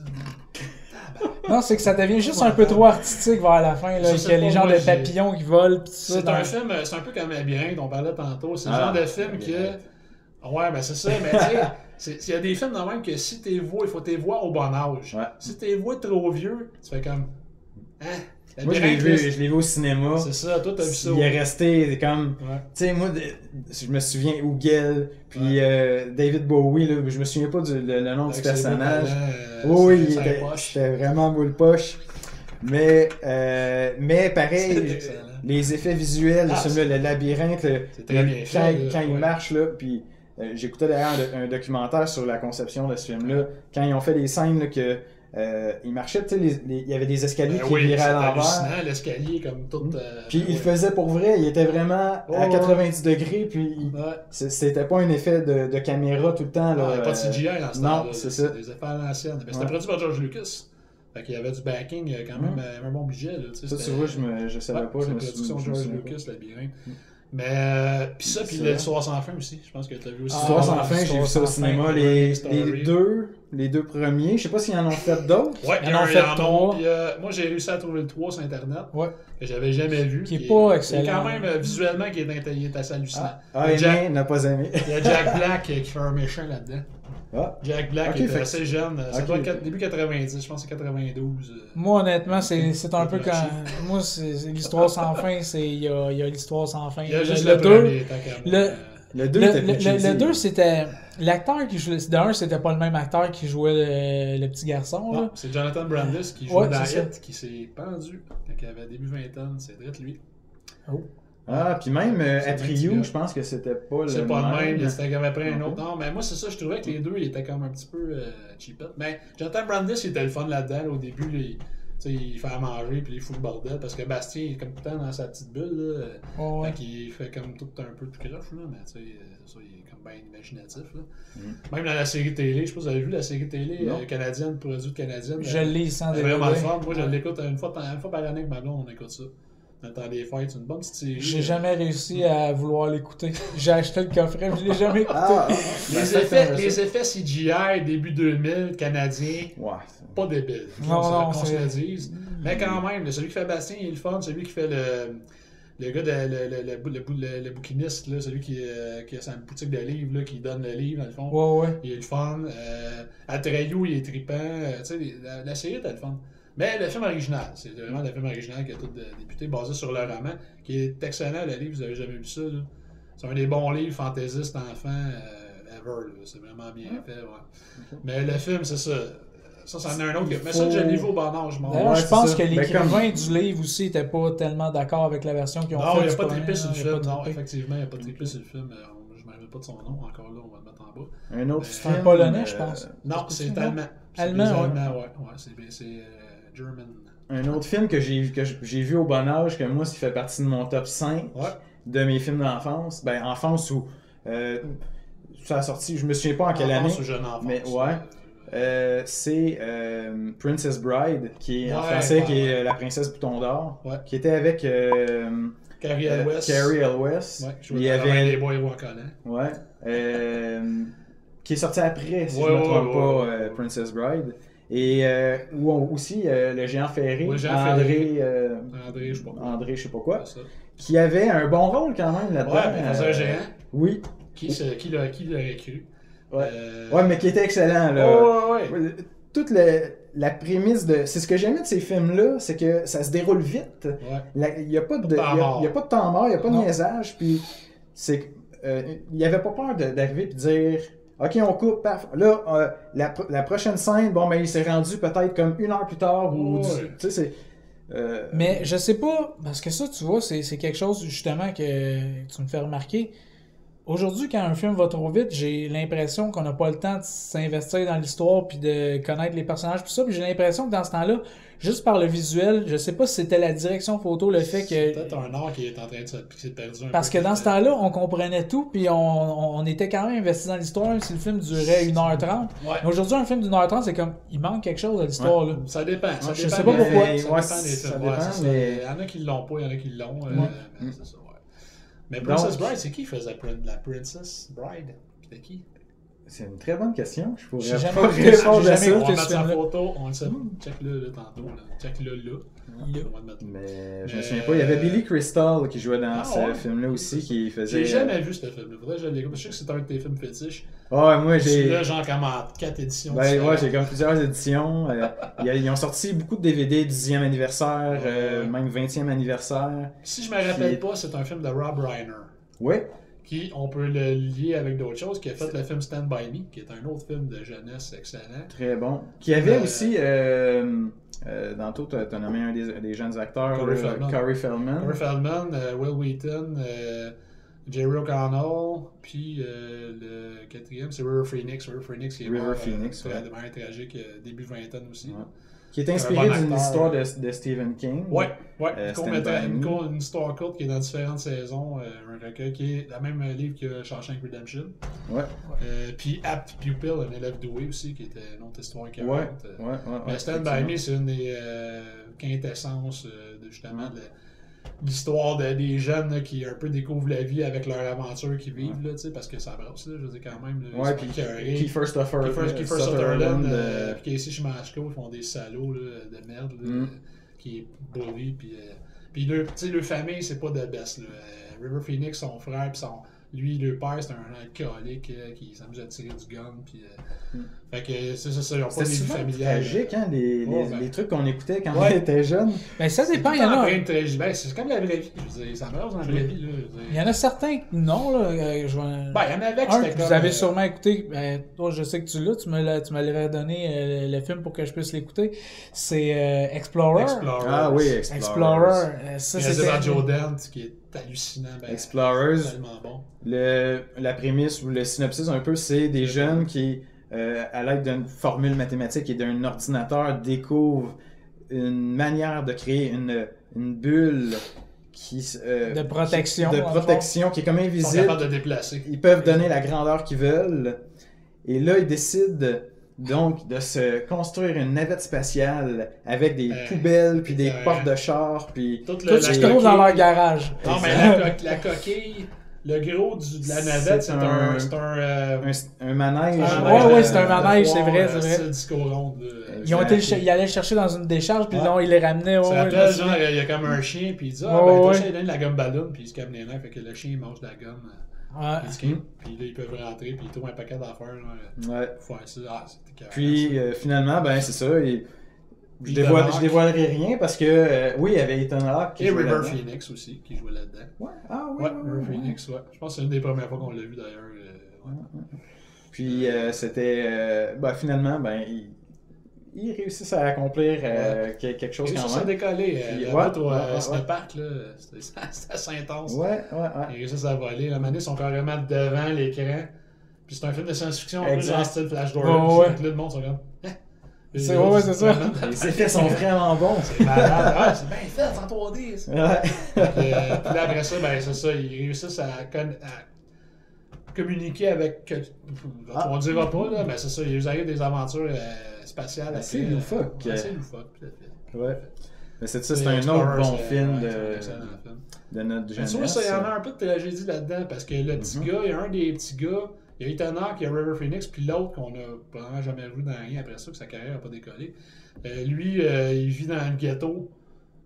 Non, c'est que ça devient juste un peu trop artistique vers la fin, là, que les genres de papillons qui volent, pis ça. C'est un film, c'est un peu comme Labyrinthe, on parlait tantôt. C'est le genre de film que... Ouais, ben c'est ça, mais tu sais, il y a des films de même que si t'es vois, il faut t'es voir au bon âge. Ouais. Si t'es vois trop vieux, tu fais comme... Hein? Moi, je l'ai vu au cinéma. C'est ça, toi, t'as vu ça. Il est resté comme... Tu sais, moi, je me souviens, Ougel, puis David Bowie, là, je me souviens pas le nom du personnage. Oui, c'était vraiment boule poche. Mais pareil, les effets visuels, le labyrinthe, quand il marche, là, puis j'écoutais d'ailleurs un documentaire sur la conception de ce film-là, quand ils ont fait des scènes là, que... il marchait, tu sais, il y avait des escaliers qui viraient à l'envers. Hallucinant, l'escalier comme tout. Puis il le faisait pour vrai, il était vraiment à 90 degrés, puis c'était pas un effet de caméra tout le temps. Là, pas de CGI dans ce temps-là. Non, c'est ça. Des effets à l'ancienne. C'était produit par George Lucas. Fait qu'il y avait du backing, quand même, un bon budget. Là, ça, tu vois, je savais pas. C'est la production de George Lucas, Labyrinthe. Mais, puis ça, puis l'Histoire sans fin aussi. Je pense que t'as vu aussi. L'Histoire sans fin, j'ai vu ça au cinéma. Les deux premiers. Je sais pas s'ils en ont fait d'autres. Ouais, il y en a fait 3. Moi, j'ai réussi à trouver le 3 sur Internet. Ouais. Que j'avais jamais vu. Qui est pas excellent. Quand même, visuellement, qui est assez hallucinant. Jack n'a pas aimé. Il y a Jack Black qui fait un méchant là-dedans. Jack Black était assez jeune. Ça doit être début 90, je pense que c'est 92. Moi, honnêtement, c'est un peu quand... Moi, c'est l'Histoire sans fin, il y a l'Histoire sans fin. Il y a juste le 2. Le 2, c'était... L'acteur qui jouait... D'un, c'était pas le même acteur qui jouait le petit garçon. Non, c'est Jonathan Brandis qui jouait dans Hit, qui s'est pendu quand il avait début vingtaine. C'est direct lui. Oh. Ah, puis même Atriou, je pense que c'était pas le même. C'est pas le même, c'était comme après un autre. Non, mais moi, c'est ça, je trouvais que les deux, ils étaient comme un petit peu cheapette. Mais Jonathan Brandis, il était le fun là-dedans. Là, au début, il fait à manger puis il fout le bordel parce que Bastien il est comme tout le temps dans sa petite bulle. Là, fait qu'il fait comme tout un peu tout croche, là, mais tu sais, ça, il est comme bien imaginatif. Là. Même dans la série télé, je sais pas si vous avez vu la série télé canadienne, produite canadienne. Je l'ai sans C'est vraiment le fun. Moi, je l'écoute une fois par année avec ma blonde, on écoute ça. Dans le temps des fêtes, c'est une bonne petite série. J'ai jamais réussi à vouloir l'écouter. J'ai acheté le coffret, mais je l'ai jamais écouté. Les effets CGI début 2000 canadiens, pas débiles. Non, qu'on se le dise. Mais quand même, celui qui fait Bastien, il est le fun. Celui qui fait le gars, le bouquiniste, là, celui qui a sa boutique de livres, là, qui donne le livre, dans le fond. Il est le fun. Atreyu, il est trippant. Tu sais, la série était le fun. Mais le film original, c'est vraiment le film original qui a tout débuté, basé sur le roman, qui est excellent, le livre, vous avez jamais vu ça. Là. C'est un des bons livres fantaisistes enfants ever, là. C'est vraiment bien fait. Ouais. Mais le film, c'est ça. Ça, c'en est un autre. Mais ça, je l'ai vu au bon âge. Je pense que l'écrivain du livre aussi n'était pas tellement d'accord avec la version qu'ils ont faite. Non, il n'y a pas trippé sur le film. Non, effectivement, il n'y a pas trippé sur le film. Je ne me rappelle pas de son nom, encore là, on va le mettre en bas. Un autre film. C'est un polonais, je pense. Non, c'est allemand. Allemand, ouais. C'est German. Un autre film que j'ai vu au bon âge, que moi, ça fait partie de mon top 5 de mes films d'enfance. Ben, enfance où ça a sorti, je me souviens pas en quelle année. Ou jeune enfance. Mais c'est Princess Bride, qui est en français, qui est La Princesse Bouton d'Or, qui était avec Carrie Elwes. Il y avait les boys en collant. qui est sorti après, si je ne me trompe pas, Princess Bride. Et où aussi le géant ferré, André, je sais pas quoi, qui avait un bon rôle quand même là-dedans. Ouais, mais il faisait un géant. Oui. Qui l'aurait cru. Ouais, mais qui était excellent. Là. Toute la prémisse de... C'est ce que j'aimais de ces films-là, c'est que ça se déroule vite. Il n'y a pas de temps mort, il n'y a pas de niaisage. Puis il n'y avait pas peur d'arriver et de dire... OK, on coupe, paf. Là, la prochaine scène, bon, ben, il s'est rendu peut-être comme 1 heure plus tard. Tu sais, c'est... Mais je sais pas, parce que ça, tu vois, c'est quelque chose, justement, que tu me fais remarquer. Aujourd'hui, quand un film va trop vite, j'ai l'impression qu'on n'a pas le temps de s'investir dans l'histoire puis de connaître les personnages, tout ça. Puis j'ai l'impression que dans ce temps-là, juste par le visuel, je sais pas si c'était la direction photo, le fait que... C'est peut-être un art qui est en train de se perdre un peu. Parce que dans ce temps-là, on comprenait tout, puis on était quand même investi dans l'histoire, même si le film durait 1h30. Mais aujourd'hui, un film d'1h30, c'est comme, il manque quelque chose à l'histoire. Là. Ça dépend. Je sais pas pourquoi. Ça dépend. Il y en a qui l'ont pas, il y en a qui l'ont. C'est ça, Mais Princess Bride, c'est qui faisait la Princess Bride? C'était qui? C'est une très bonne question. Je pourrais J'ai pas jamais répondre à ça. On va mettre sa photo, on le sait. Check-le là, tantôt. Là. Check-le là. Mais je me souviens pas. Il y avait Billy Crystal qui jouait dans ce film-là aussi, qui faisait... J'ai jamais vu ce film-là. Faudrait que je l'écoute. Je sais que c'est un de tes films fétiches. Ouais, moi j'ai... Là, genre comme en 4 éditions. Ben ouais, j'ai comme plusieurs éditions. Ils ont sorti beaucoup de DVD, 10e anniversaire, même 20e anniversaire. Si je me rappelle pas, c'est un film de Rob Reiner. Ouais. Qui, on peut le lier avec d'autres choses, qui a fait le film Stand By Me, qui est un autre film de jeunesse excellent. Très bon. Qui avait aussi, dans tout, tu as nommé un des jeunes acteurs, Corey Feldman. Corey Feldman, Will Wheaton, Jerry O'Connell, puis le quatrième, c'est River Phoenix. River Phoenix qui est mort de manière tragique, début vingtaine aussi. Ouais. Qui est inspiré d'une histoire de Stephen King. Ouais. Une histoire courte qui est dans différentes saisons. Un recueil qui est le même livre que Shawshank Redemption. Ouais. Puis Apt Pupil, un élève doué aussi, qui était une autre histoire qui ouais. Mais Stand By Me, c'est une des quintessences de justement de l'histoire des jeunes là, qui un peu découvrent la vie avec leur aventure qu'ils vivent, là, parce que ça brasse, là, je veux dire, quand même. Là, ouais, puis Kiefer Sutherland, puis Casey Schmashko, ils font des salauds là, de merde, là, qui est bully, puis leur famille, c'est pas de best. Là. River Phoenix, son frère, puis lui, le père, c'est un alcoolique qui s'amuse à tirer du gun, puis... Fait que c'est ça, ils ont pas des vies familiales. C'est tragique, hein, les trucs qu'on écoutait quand on était jeune. Mais ça dépend, il y en a... C'est comme la vraie vie, je veux dire, ça meurt dans la vraie vie, là. Il y en a certains que non, là. Il y en avait qui c'était comme... Vous avez sûrement écouté, toi, je sais que tu l'as, tu me l'avais donné le film pour que je puisse l'écouter. C'est Explorer. Ah oui, Explorer. Ça, c'est Joe Dante, qui est hallucinant. Explorers, tellement bon. La prémisse ou le synopsis un peu, c'est des jeunes qui, à l'aide d'une formule mathématique et d'un ordinateur, découvrent une manière de créer une bulle de protection, qui est comme invisible. Ils sont capables de déplacer. Ils peuvent donner la grandeur qu'ils veulent. Et là, ils décident donc de se construire une navette spatiale avec des poubelles, puis des portes de char, puis... Tout ce qu'ils trouvent dans leur garage. Non, mais la coquille... Le gros de la navette, c'est un manège. Oui, c'est un manège, c'est vrai. C'est le disco rond. Ils allaient le chercher dans une décharge, puis là, ils les ramenaient. Genre, il y a comme un chien, puis il dit toi, il donne la gomme ballon, puis il se calme les nerfs, fait que le chien, il mange de la gomme. Puis là, ils peuvent rentrer, puis ils trouvent un paquet d'affaires. Faire ça. Puis finalement, ben c'est ça. Je dévoilerai rien parce que oui, il y avait Ethan Hawke qui jouait River Phoenix aussi qui jouait là-dedans. Ouais. Ah oui. River Phoenix, ouais. Je pense que c'est une des premières fois qu'on l'a vu d'ailleurs. Puis c'était finalement ils réussissent à accomplir quelque chose quand même. Ça a décollé. Au Snowpark, là, c'était assez intense. Ouais. Ils réussissent à voler. La manée, ils sont carrément devant l'écran. Puis c'est un film de science-fiction, un peu dans le style Flash-Gordon. Là, le monde sont comme... c'est ça. Les effets sont vraiment bons. C'est malade. C'est bien fait, c'est en 3D. Puis là, après ça, c'est ça. Ils réussissent à communiquer avec... On ne dira pas, là, mais c'est ça. Ils arrivent des aventures spatiales. Assez loufoque. Assez loufoque, peut-être. Ouais. Mais c'est un autre bon film de notre jeunesse. Il y en a un peu de tragédie là-dedans, parce que le petit gars, il y a un des petits gars... Il y a Ethan Hawke, il y a River Phoenix, puis l'autre qu'on a probablement jamais vu dans rien après ça, que sa carrière n'a pas décollé. Lui, il vit dans un ghetto.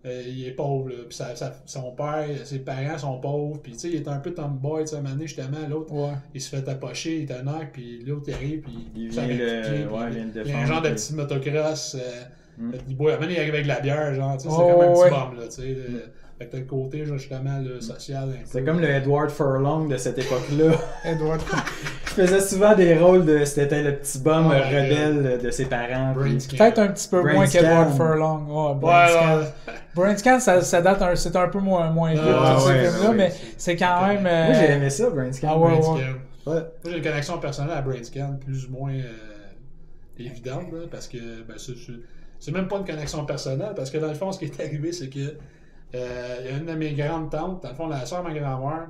Il est pauvre, là. Puis son père, ses parents sont pauvres. Puis tu sais, il est un peu tomboy, tu sais, à un moment donné, justement, l'autre, il se fait tapocher, Ethan Hawke, puis l'autre, il arrive, puis il y a un genre de petit motocross. À un moment donné, il arrive avec de la bière, genre, tu sais, c'est comme un petit bum, là, tu sais. Fait que t'as le côté, justement, le social. C'est comme le Edward Furlong de cette époque-là. Edward Il faisait souvent des rôles de... C'était le petit bum rebelle de ses parents. Peut-être un petit peu moins qu'Edward Furlong. Brainscan, ça date c'est un peu moins vieux que ces films-là, mais c'est quand même... Moi, j'ai aimé ça, Brainscan. Moi, j'ai une connexion personnelle à Brainscan, plus ou moins évidente, là, parce que c'est même pas une connexion personnelle, parce que dans le fond, ce qui est arrivé, c'est que il y a une de mes grandes tantes, dans le fond, la soeur de ma grand-mère,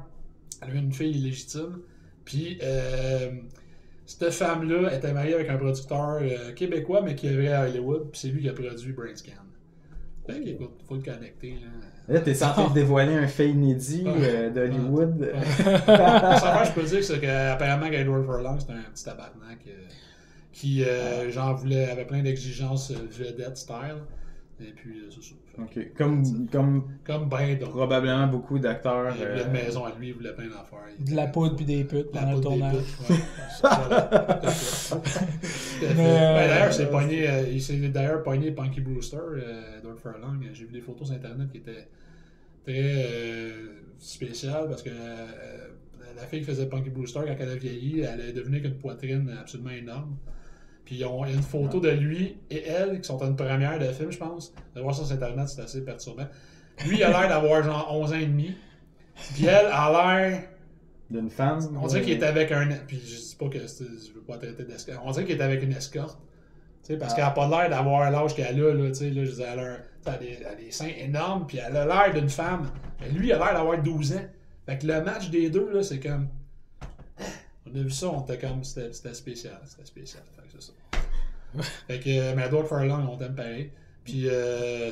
elle avait une fille illégitime. Puis, cette femme-là était mariée avec un producteur québécois, mais qui vivait à Hollywood. Puis, c'est lui qui a produit Brainscan. Fait qu'écoute, faut le connecter. Là, t'es censé dévoiler un fait inédit d'Hollywood. Ça, je peux dire, c'est qu'apparemment, Edward Furlong, c'est un petit tabarnak qui, genre, avait plein d'exigences vedette style. Et puis, c'est ça. Ok. Comme ben donc. Probablement beaucoup d'acteurs. Il voulait une maison à lui, il voulait plein d'affaires. De la poudre puis des putes pendant le tournage. D'ailleurs, il s'est d'ailleurs pogné Punky Brewster, Edward Furlong. J'ai vu des photos sur Internet qui étaient très spéciales parce que la fille qui faisait Punky Brewster, quand elle a vieilli, elle est devenue avec une poitrine absolument énorme. Puis il y a une photo de lui et elle qui sont à une première de film, je pense. De voir ça sur Internet, c'est assez perturbant. Lui, il a l'air d'avoir genre 11 ans et demi. Puis elle a l'air d'une femme. On dirait qu'il est avec un. Puis je dis pas que je veux pas traiter d'escorte. On dirait qu'il est avec une escorte. Parce qu'elle a pas l'air d'avoir l'âge qu'elle a. Là, je disais, elle a des seins énormes. Puis elle a l'air d'une femme. Mais lui, il a l'air d'avoir 12 ans. Fait que le match des deux, là, c'est comme. On a vu ça, on était comme. C'était spécial. C'était spécial. Fait que c'est ça. Fait que. Mais Edward Furlong, on t'aime pareil. Puis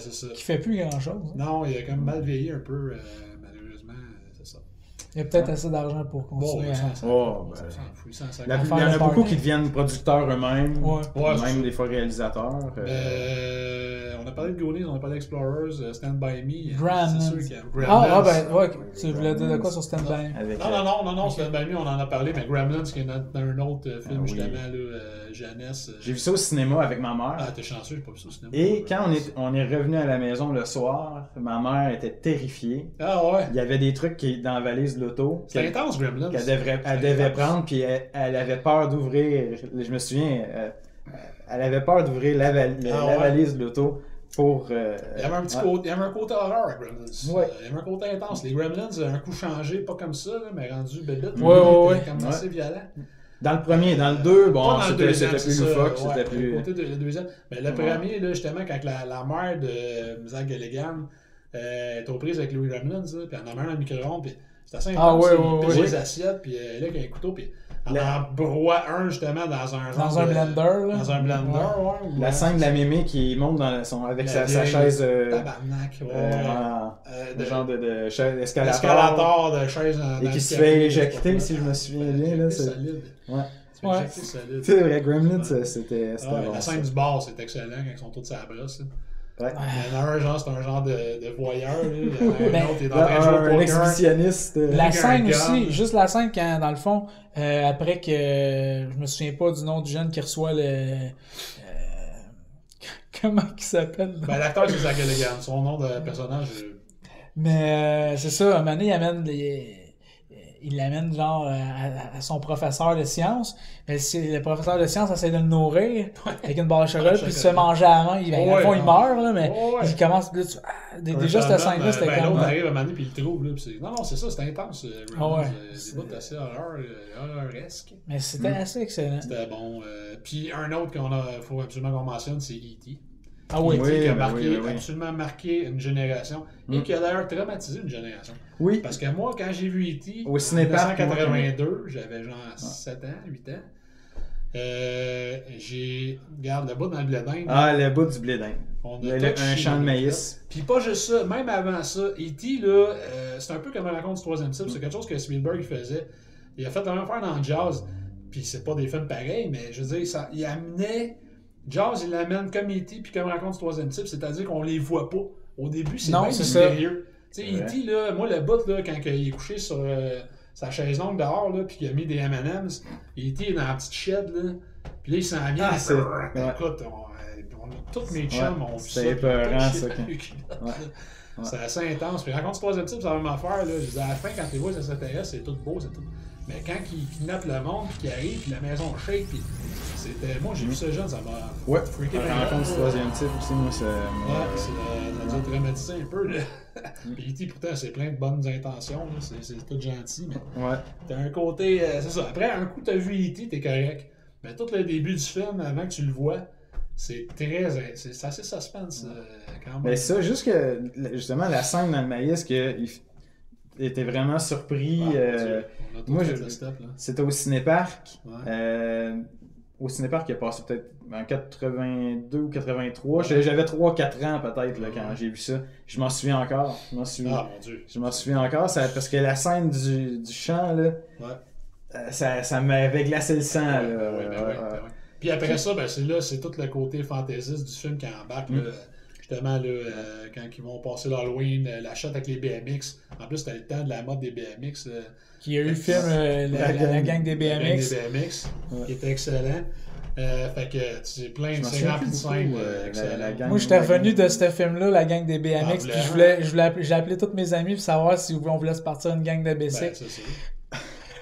c'est ça. Qui fait plus grand chose. Non, il a comme mal vieilli un peu. Malheureusement, c'est ça. Il y a peut-être assez d'argent pour continuer à... Il y en a beaucoup qui deviennent producteurs eux-mêmes, même des fois réalisateurs. On a parlé de Goonies, on a parlé d'Explorers, Stand By Me. Gremlins. Tu voulais dire de quoi sur Stand By Me? Non, Stand By Me, on en a parlé, mais Gremlins, qui est un autre film, justement, jeunesse. J'ai vu ça au cinéma avec ma mère. Ah, t'es chanceux, j'ai pas vu ça au cinéma. Et quand on est revenu à la maison le soir, ma mère était terrifiée. Ah ouais? Il y avait des trucs dans la valise de l'auto. C'était intense, Gremlins. Elle devait prendre, puis elle avait peur d'ouvrir. Je me souviens, elle avait peur d'ouvrir la valise de l'auto pour. Il y avait un côté horreur à Gremlins. Ouais. Il y avait un côté intense. Les Gremlins, un coup changé, pas comme ça, là, mais rendu bébête. Comme assez violent. Dans le premier, dans le 2, bon, c'était plus loufoque, c'était plus... Le deuxième. Mais le premier, là, justement, quand la mère de Zach Galligan est aux prises avec Louis Gremlins, puis elle en a un dans le micro-ondes, puis c'est assez intense, il pêche les assiettes, puis là, avec un couteau, puis elle en broie un, justement, dans un blender, là. Dans un blender, La scène de la mémé qui monte avec sa chaise... tabarnak, genre de chaise escalator de chaise et qui se fait éjecter, si je me souviens bien, là. C'est solide. Ouais. C'est vrai, Gremlins, c'était bon. La scène du bar, c'est excellent quand ils sont tous à la brosse. Ouais. Il y en a un, genre, c'est un genre de voyeur. Il y en a un autre, il est en train de jouer au poker. Un exhibitionniste. La scène aussi, juste la scène quand, dans le fond, après que je me souviens pas du nom du jeune qui reçoit le. Comment il s'appelle? L'acteur, c'est Zach Galligan. Son nom de personnage. Mais c'est ça, à un moment donné, il l'amène genre à son professeur de sciences. Mais le professeur de sciences essaie de le nourrir avec une barre de chocolat, puis il se fait manger à la main. Au fond, il meurt, là, mais il commence. Déjà, cette scène-là, c'était comme. L'autre arrive à un moment donné, puis il le trouve. Là, non, c'est ça, c'était intense. Des bouts assez horreuresques. Mais c'était assez excellent. C'était bon. Puis un autre qu'il faut absolument qu'on mentionne, c'est E.T. Ah oui, qui a absolument marqué une génération et qui a d'ailleurs traumatisé une génération. Oui. Parce que moi, quand j'ai vu E.T. au cinépark en 1982, j'avais genre 7 ans, 8 ans. Regarde, le bout dans le blé d'Inde. Ah, le bout du blé d'Inde. Un champ de maïs. Puis pas juste ça, même avant ça, E.T. là, c'est un peu comme la rencontre du troisième type. C'est quelque chose que Spielberg faisait. Il a fait la même affaire dans Jazz. Puis c'est pas des films pareils, mais je veux dire, il amenait. Jazz, il l'amène comme E.T. puis comme Rencontre du troisième type, c'est-à-dire qu'on les voit pas. Au début, c'est même mystérieux. Tu sais, E.T., là, moi, le bout, là, quand il est couché sur sa chaise longue dehors, là, puis qu'il a mis des M&M's, E.T. est dans la petite shed, là, puis là, il s'en vient. Écoute, tous mes chums ont vu ça. C'est épeurant, ça. C'est assez intense. Puis Rencontre du troisième type, c'est la même affaire. Là. Je disais, à la fin, quand tu les vois, ça s'intéresse, c'est tout beau, c'est tout. Mais quand il kidnappe le monde, puis qu'il arrive, puis la maison shake, puis c'était. Moi, j'ai vu ce jeune, ça m'a freaké. Rencontre du troisième type aussi, moi, c'est. Ça nous a traumatisé un peu, là. Puis E.T., pourtant, c'est plein de bonnes intentions, là. C'est tout gentil, mais. Ouais. T'as un côté. C'est ça. Après, un coup, t'as vu E.T., t'es correct. Mais tout le début du film, avant que tu le vois, c'est assez suspense, quand même. Mais ça, juste que, justement, la scène dans le maïs, qu'il était vraiment surpris. Moi, c'était au cinépark. Ouais. au cinéparc qui a passé peut-être en 82 ou 83. J'avais 3-4 ans peut-être là, quand j'ai vu ça. Je m'en souviens encore. Ah mon Dieu. Je m'en souviens encore parce que la scène du chant, là, ça m'avait glacé le sang. Là. Puis après ça, c'est tout le côté fantaisiste du film qui embarque. Là, justement, quand ils vont passer l'Halloween, la shot avec les BMX. En plus, c'était le temps de la mode des BMX. Qui a eu le film la gang des BMX. La gang des BMX, qui était excellent. Fait que c'est plein de rempli de scènes excellentes. Moi, j'étais revenu de ce film-là, la gang des BMX, puis j'ai appelé tous mes amis pour savoir si on voulait se partir une gang de bicycles.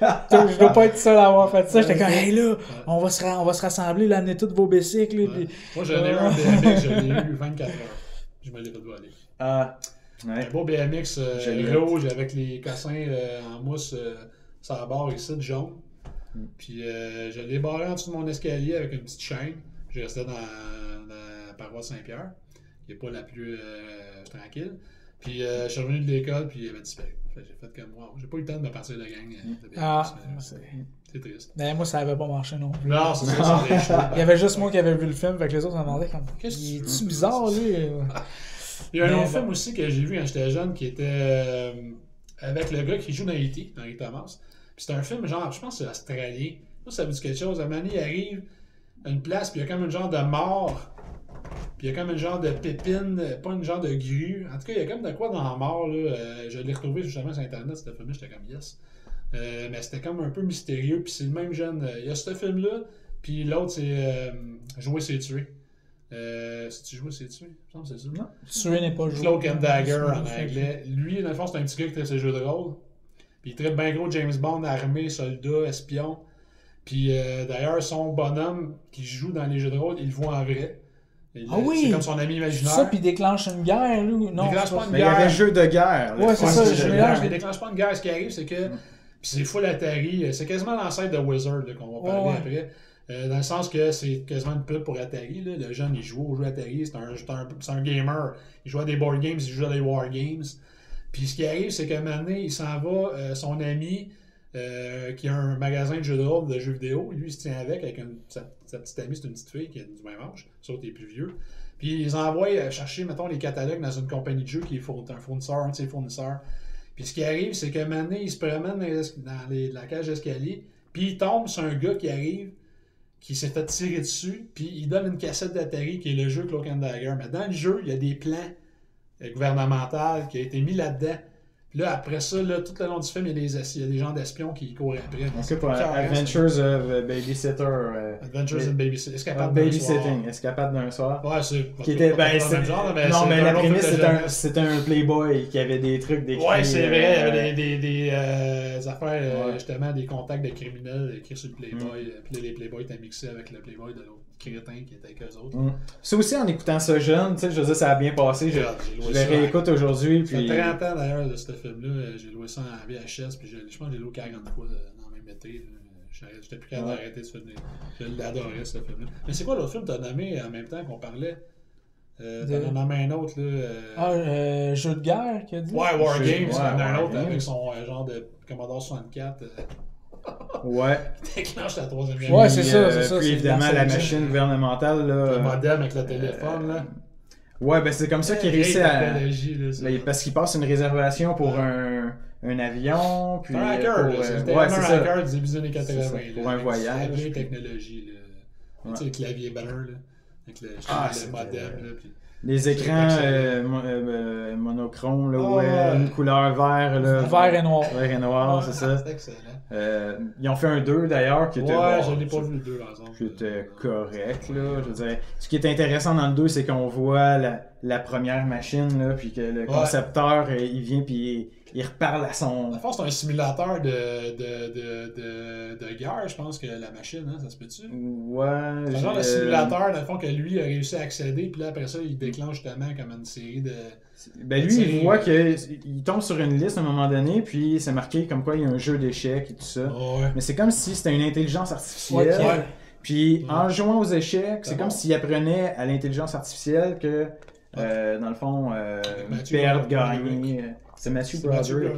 Je dois pas être seul à avoir fait ça. J'étais comme, hey là, on va se rassembler, là, amener tous vos bicycles. Puis... Moi, j'en ai eu un BMX, j'en ai eu 24 heures. Je me l'ai fait voler. Un beau BMX rouge avec les cassins en mousse sur la barre ici de jaune. Puis je l'ai barré en dessous de mon escalier avec une petite chaîne. Je restais dans la paroisse Saint-Pierre, qui n'est pas la plus tranquille. Puis je suis revenu de l'école, puis il avait disparu. J'ai fait comme moi. J'ai pas eu le temps de me partir de la gang de BMX. C'est triste. Mais moi, ça avait pas marché non plus. Non, c'est ça. Il y avait juste moi qui avait vu le film, fait que les autres me demandaient comme. Qu'est-ce bizarre, lui? Il y a un autre film aussi que j'ai vu quand j'étais jeune qui était avec le gars qui joue dans E.T., Henry Thomas. Puis c'est un film genre, je pense que c'est australien. Ça veut dire quelque chose. À un moment donné, il arrive à une place, puis il y a comme un genre de mort. Puis il y a comme un genre de pépine, pas un genre de grue. En tout cas, il y a comme de quoi dans la mort. Là. Je l'ai retrouvé justement sur Internet, ce film-là. J'étais comme yes. Mais c'était comme un peu mystérieux. Puis c'est le même jeune. Il y a ce film-là. Puis l'autre, c'est Jouer, c'est tuer. Si tu joues, c'est tuer. Je pense que c'est ça. Non, tuer n'est pas joué. Cloak and Dagger en anglais. Lui, dans le fond, c'est un petit gars qui traite ses jeux de rôle. Puis il traite bien gros James Bond, armée, soldat, espion. Puis d'ailleurs, son bonhomme qui joue dans les jeux de rôle, il le voit en vrai. Oui! C'est comme son ami imaginaire. Ça, puis il déclenche une guerre, lui. Non, il déclenche pas une guerre. guerre. Il y avait jeu de guerre. Ouais, c'est ça. Il déclenche pas une guerre. Ce qui arrive, c'est que. Puis c'est full Atari. C'est quasiment l'ancêtre de Wizard qu'on va parler après. Dans le sens que c'est quasiment une pub pour Atari. Là. Le jeune, il joue au jeu Atari. C'est un gamer. Il joue à des board games, il joue à des war games. Puis ce qui arrive, c'est qu'à un moment donné, il s'en va, son ami, qui a un magasin de jeux de rôle, de jeux vidéo, lui, il se tient avec sa petite amie, c'est une petite fille qui a du même âge, sauf qu'il est plus vieux. Puis ils envoient chercher, mettons, les catalogues dans une compagnie de jeux qui est un fournisseur, un de ses fournisseurs. Puis ce qui arrive, c'est qu'à un moment donné, il se promène dans la cage d'escalier, puis il tombe sur un gars qui arrive, qui s'est fait tirer dessus, puis il donne une cassette d'Atari qui est le jeu Cloak and Dagger. Mais dans le jeu, il y a des plans gouvernemental qui a été mis là-dedans. Puis là, après ça, là, tout le long du film, il y a des gens d'espions qui courent après. Donc, pour Adventures of Babysitter. Adventures in Babysitting. Escapade d'un soir. Ouais, c'est. Qui était. Genre, non, mais la prémisse, c'était un Playboy qui avait des trucs d'écrit. Ouais, c'est vrai. Il y avait des affaires, justement, des contacts de criminels écrits sur le Playboy. Puis là, les Playboys étaient mixés avec le Playboy de l'autre crétin qui était avec eux autres. C'est aussi en écoutant ça jeune, tu sais, je veux dire, ça a bien passé. Je le réécoute aujourd'hui. Ça fait 30 ans d'ailleurs de ce film-là. J'ai loué ça en VHS, puis je pense que j'ai loué 40 fois dans le même été. J'étais plus capable d'arrêter ce film. Je l'adorais, ce film-là. Mais c'est quoi l'autre film que tu as nommé en même temps qu'on parlait? T'en as nommé un autre, là. Jeu de guerre, qu'il a dit? Ouais, War Games. Il y en a un autre avec son genre de Commodore 64. Ouais. Qui déclenche la troisième guerre. Ouais, c'est ça. Puis évidemment, la machine gouvernementale. Là, le modem avec le téléphone, là. Ouais, ben c'est comme ça qu'il réussit à. Là, parce qu'il passe une réservation pour un avion. Puis, un hacker, c'était un hacker du début des années 80. Pour un voyage. C'est la technologie, là. Tu sais, le clavier brun, là. Avec le modem, là. Puis... Les écrans monochromes, là, une couleur vert. Là, vert et noir. Vert et noir, c'est ça. C'est excellent. Ils ont fait un 2 d'ailleurs qui était. Ouais, je n'ai pas vu le 2 par exemple. Qui était correct, là. Je veux dire, ce qui est intéressant dans le 2, c'est qu'on voit la première machine, là, puis que le concepteur, il vient, puis il reparle à son. En fait, c'est un simulateur de guerre, je pense, que la machine, hein, ça se peut-tu? Ouais. C'est un genre de simulateur, dans le fond, que lui a réussi à accéder, puis là, après ça, il déclenche justement comme une série de. Ben lui, il voit qu'il tombe sur une liste à un moment donné, puis c'est marqué comme quoi il y a un jeu d'échecs et tout ça. Ouais. Mais c'est comme si c'était une intelligence artificielle. Ouais. Puis en jouant aux échecs, c'est comme s'il apprenait à l'intelligence artificielle que, dans le fond, perdre, gagner. C'est Matthew Broderick.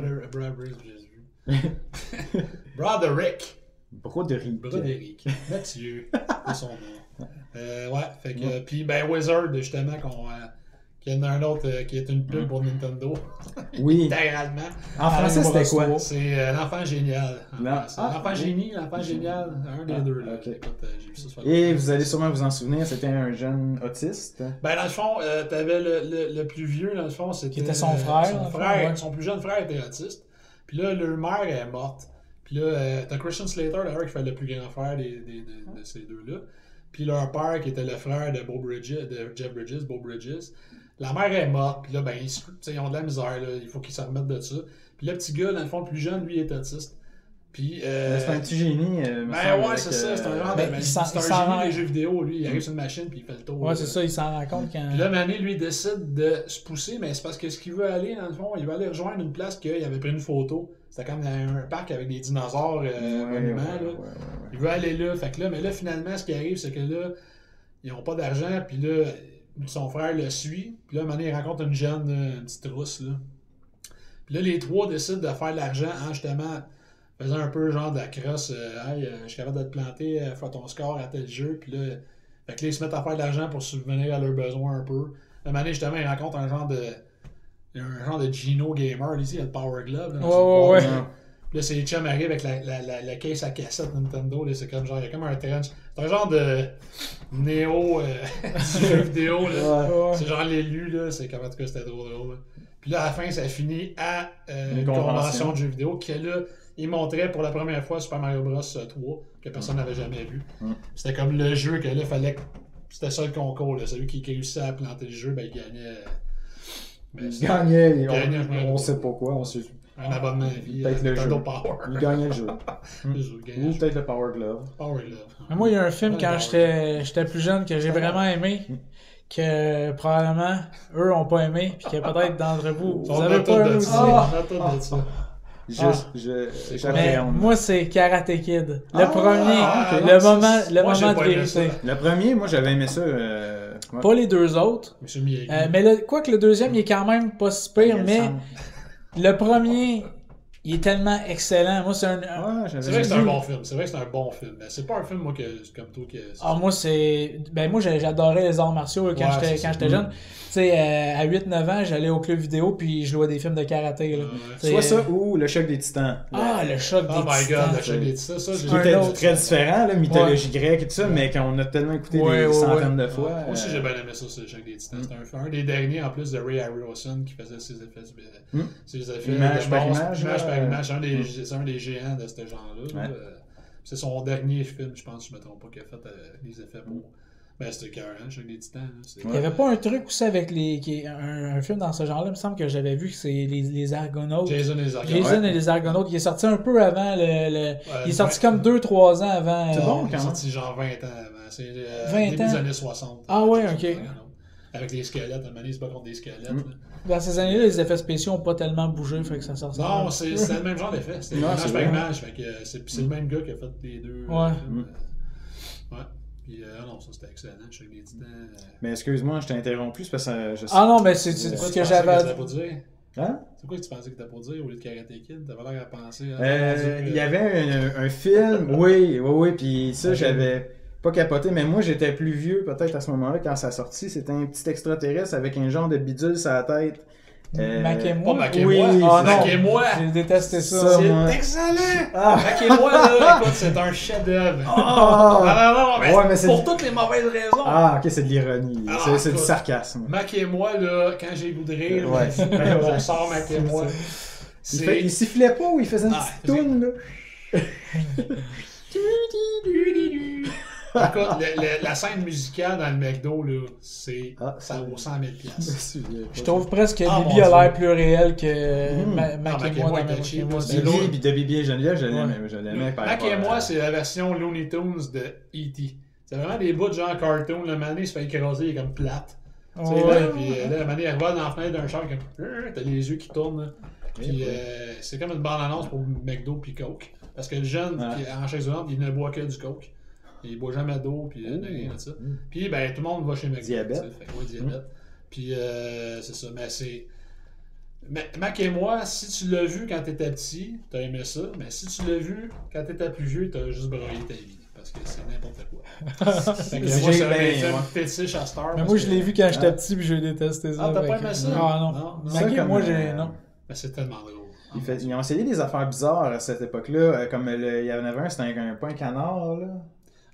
Broderick. Broderick. Broderick. Mathieu. C'est son nom. Ouais, fait que. Puis, ben, Wizard, justement, qu'il y en a un autre qui est une pub pour Nintendo. Oui. Littéralement. En français, c'était quoi? C'est l'enfant génial. L'enfant génie, l'enfant génie. Génial, un des deux. Là. Okay. Écoute, j'ai vu ça sur Et vous allez sûrement vous en souvenir, c'était un jeune autiste. Ben, dans le fond, t'avais le plus vieux, dans le fond, c'était. Qui était son frère. Son plus jeune frère était autiste. Puis là, leur mère est morte. Puis là, t'as Christian Slater, d'ailleurs, qui fait le plus grand frère de ces deux-là. Puis leur père, qui était le frère de Jeff Bridges, Beau Bridges. La mère est morte, puis là, ben, ils ont de la misère, là, il faut qu'ils se remettent de ça. Puis le petit gars, dans le fond, le plus jeune, lui, est autiste. Puis. C'est un petit génie. Ben ouais, c'est ça, c'est un genre de. C'est un génie des jeux vidéo, lui. Il arrive sur une machine, puis il fait le tour. Ouais, c'est ça, il s'en rend compte quand. Puis là, Mané, lui, décide de se pousser, mais c'est parce que ce qu'il veut aller, dans le fond, il veut aller rejoindre une place qu'il avait pris une photo. C'était comme un parc avec des dinosaures monuments, là. Il veut aller là. Fait que là, mais là, finalement, ce qui arrive, c'est que là, ils n'ont pas d'argent, puis là. Son frère le suit, puis là, Mané, il rencontre une jeune, une petite rousse, là. Puis là, les trois décident de faire de l'argent en, justement, faisant un peu genre de la crosse, hey, je suis capable de te planter, fais ton score à tel jeu, puis là, fait que là, ils se mettent à faire de l'argent pour subvenir à leurs besoins un peu. Là, Mané, justement, il rencontre un genre de Gino Gamer, ici, il y a le Power Glove, là, ouais. Là, c'est les chums arrivent avec la case à cassette Nintendo. Là, c'est comme genre, il y a comme un trench. C'est un genre de néo du jeu vidéo. Là. Ouais. C'est genre l'élu, là. C'est comme en tout cas, c'était drôle. Là. Puis là, à la fin, ça finit à une convention de jeux vidéo qui, là, il montrait pour la première fois Super Mario Bros 3 que personne n'avait jamais vu. C'était comme le jeu que là, fallait. C'était ça le concours. Là. Celui qui réussissait à planter le jeu, ben, il gagnait. Il gagnait, on sait pas quoi. Un abonnement à vie. Peut-être le jeu. Power. Il gagnait le jeu. Ou peut-être le Power Glove. Power Glove. Mais moi, il y a un film quand j'étais plus jeune que j'ai vraiment aimé, que probablement eux n'ont pas aimé, puis que peut-être d'entre vous, vous avez pas aimé aussi. Mais moi, c'est Karate Kid. Le premier, le moment de vérité. Le premier, moi, j'avais aimé ça. Pas les deux autres. Mais quoique le deuxième, il est quand même pas si pire, mais le premier, il est tellement excellent. Moi, c'est vrai que c'est un bon film. C'est vrai que c'est un bon film. Mais c'est pas un film, moi, comme toi. Moi, c'est. Ben, moi, j'adorais les arts martiaux quand j'étais jeune. Tu sais, à 8-9 ans, j'allais au club vidéo puis je jouais des films de karaté. Là. Soit ça ou Le Choc des Titans. Le Choc des Titans. Oh my god, Le Choc des Titans. Ça, qui était très différent, la mythologie grecque et tout ça, mais qu'on a tellement écouté des centaines de fois. Moi aussi, j'ai bien aimé ça, Le Choc des Titans. C'était un des derniers, en plus, de Ray Harryhausen qui faisait ses effets. Image par image. C'est un des géants de ce genre-là. C'est son dernier film, je pense, je ne me trompe pas, qui a fait les effets pour. Ben, c'était écœurant, Choc des Titans. Il n'y avait pas un truc aussi avec un film dans ce genre-là, il me semble que j'avais vu que c'est les Argonautes. Jason et les Argonautes. Il est sorti un peu avant il est sorti comme 2-3 ans avant. C'est bon, il est sorti genre 20 ans avant. C'est début des années 60. Ah ouais, ok. Avec les squelettes, à un moment donné, il se bat contre des squelettes. Dans ces années-là, les effets spéciaux n'ont pas tellement bougé, fait que ça sort. Non, c'est le même genre d'effet. C'est image par image, fait que c'est le même gars qui a fait les deux. Ouais. Puis, non, ça c'était excellent, Choc des Titans. Mais excuse-moi, je t'ai interrompu, c'est parce que je sais. Ah non, mais c'est ce que j'avais à dire. Hein? C'est quoi que tu pensais que t'as pour dire au lieu de Karate Kid? T'avais l'air à penser. Il y avait un film, oui, puis ça, j'avais pas capoté, mais moi j'étais plus vieux peut-être à ce moment-là quand ça a sorti. C'était un petit extraterrestre avec un genre de bidule sur la tête. Mac et moi? Pas Mac et moi. Mac et moi. J'ai détesté ça. C'est excellent. Mac et moi, là, écoute, c'est un chef-d'œuvre. Non, mais pour toutes les mauvaises raisons. Ah, ok, c'est de l'ironie. C'est du sarcasme. Mac et moi, là, quand j'ai le goût de rire, on sort Mac et moi. Il sifflait pas ou il faisait une petite toune, là? Écoute, la scène musicale dans le McDo, là, ça vaut 100 000 piastres. Je trouve presque que Bibi a l'air plus réel que Mac et moi. De Bibi et Geneviève, je l'aimais. Mac et moi, c'est la version Looney Tunes de E.T. C'est vraiment des bouts de genre cartoon. Le mané se fait écraser, il est comme plate. Puis là, le mané, il revole dans la fenêtre d'un char, comme t'as les yeux qui tournent. Puis c'est comme une bande-annonce pour McDo puis Coke. Parce que le jeune qui est en chaise roulante, il ne boit que du Coke. Il boit jamais d'eau, puis rien de ça. Puis, ben, tout le monde va chez McDo. Diabète. Diabète. Puis, c'est ça. Mais c'est. Mac et moi, si tu l'as vu quand t'étais petit, t'as aimé ça. Mais si tu l'as vu quand t'étais plus vieux, t'as juste broyé ta vie. Parce que c'est n'importe quoi. Fait que moi, c'est un fétiche à Star. Mais moi, je l'ai vu quand j'étais petit puis j'ai détesté ça. Ah, t'as pas aimé ça? Non. Moi, j'ai... Non. Mais c'est tellement drôle. Ils ont essayé des affaires bizarres à cette époque-là. Comme il y en avait un, c'était pas un canard, là.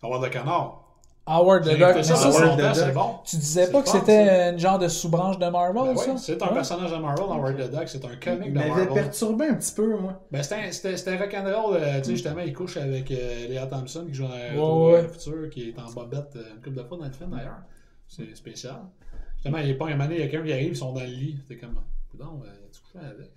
Avoir de canard. Howard the Duck. C'est bon. Tu disais pas que c'était une genre de sous-branche de Marvel, ça? Oui, c'est un personnage de Marvel, Howard the Duck. C'est un comic de Marvel. Il m'avait perturbé un petit peu, moi. Ben, c'était rock'n'roll. Tu sais, justement, il couche avec Léa Thompson qui joue dans le futur, qui est en bobette une couple de fois dans le film, d'ailleurs. C'est spécial. Justement, il est pas un moment donné, il y a quelqu'un qui arrive, ils sont dans le lit. C'était comme... Non, tu couches avec.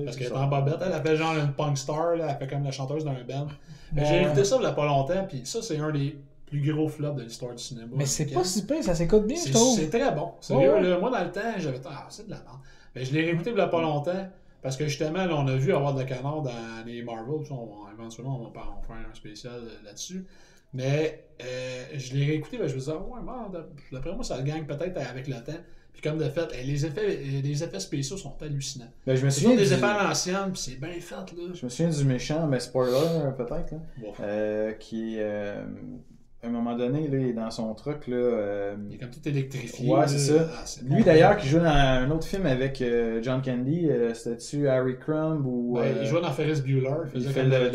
Parce qu'elle est en bobette, elle fait genre une punk star, là, elle fait comme la chanteuse d'un band. J'ai écouté ça il y a pas longtemps, puis ça, c'est un des plus gros flops de l'histoire du cinéma. Mais c'est pas si pire, ça s'écoute bien, je trouve. C'est très bon. Sérieux, là, moi, dans le temps, j'avais c'est de la merde. Mais je l'ai réécouté il y a pas longtemps, parce que justement, là, on a vu avoir de canard dans les Marvel, éventuellement, on va faire un spécial là-dessus. Mais je l'ai réécouté, je me disais, ouais, d'après moi, ça le gagne peut-être avec le temps. Puis comme de fait, les effets spéciaux sont hallucinants. Ben, je me souviens des effets à l'ancienne, puis c'est bien fait, là. Je me souviens du méchant, mais spoiler peut-être, là, qui à un moment donné, là, il est dans son truck, là... il est comme tout électrifié. Ouais, c'est ça. Lui, d'ailleurs, qui joue dans un autre film avec John Candy, c'était-tu Harry Crumb ou... il jouait dans Ferris Bueller. Il fait le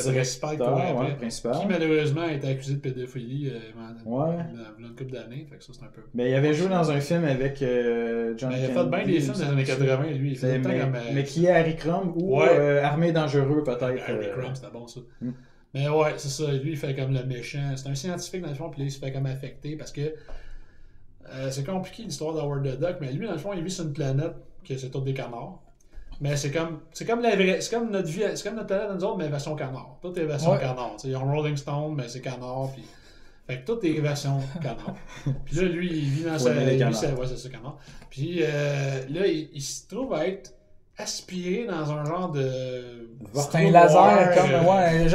principal. Qui, malheureusement, a été accusé de pédophilie dans une couple d'années. Fait que ça, c'est un peu... Mais il avait joué dans un film avec John Candy. Il a fait bien des films dans les années 80, lui. Il fait mais qui est Harry Crumb ou Armée dangereux, peut-être. Harry Crumb, c'était bon, ça. Mais ouais, c'est ça. Lui, il fait comme le méchant. C'est un scientifique, dans le fond, puis là, il se fait comme affecter parce que c'est compliqué l'histoire d'Howard the Duck, mais lui, dans le fond, il vit sur une planète que c'est tout des canards. Mais c'est comme la vraie. C'est comme notre vie, c'est comme notre planète de nous autres, mais version canard. Tout est version canard. Ils ont Rolling Stone, mais c'est canard. Puis... Fait que tout est version canard. Puis là, lui, il vit dans sa. Ouais, c'est ça, canard. Puis là, il se trouve à être aspiré dans un genre de... C'est un laser, comme un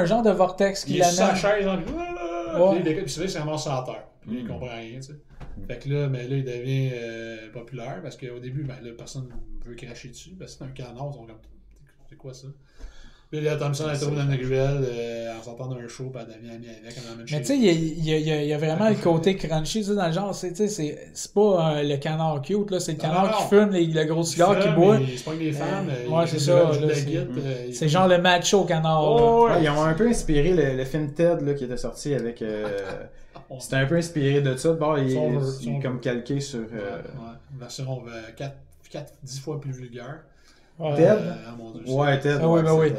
genre de vortex qui l'amène. Il est sur sa chaise, puis c'est vrai que c'est mort sur la terre. Puis il comprend rien, tu sais. Fait que là, mais là, il devient populaire parce qu'au début, ben là, personne ne veut cracher dessus parce que c'est un canard, ils sont comme... C'est quoi ça? Puis Léa Thompson elle trouve dans une ruelle en sortant d'un show, puis elle devient amie avec. Mais tu sais, il y a vraiment le côté crunchy dans le genre. C'est pas le canard cute, là, c'est le canard qui fume le gros cigare qui boit. C'est pas que les femmes. Ouais, c'est ça. C'est genre le macho canard. Ils ont un peu inspiré le film Ted là, qui était sorti avec. C'était un peu inspiré de ça. Bon, il est comme calqué sur. Version 10 fois plus vulgaire. Ted? Mon Dieu, Ted. Oui.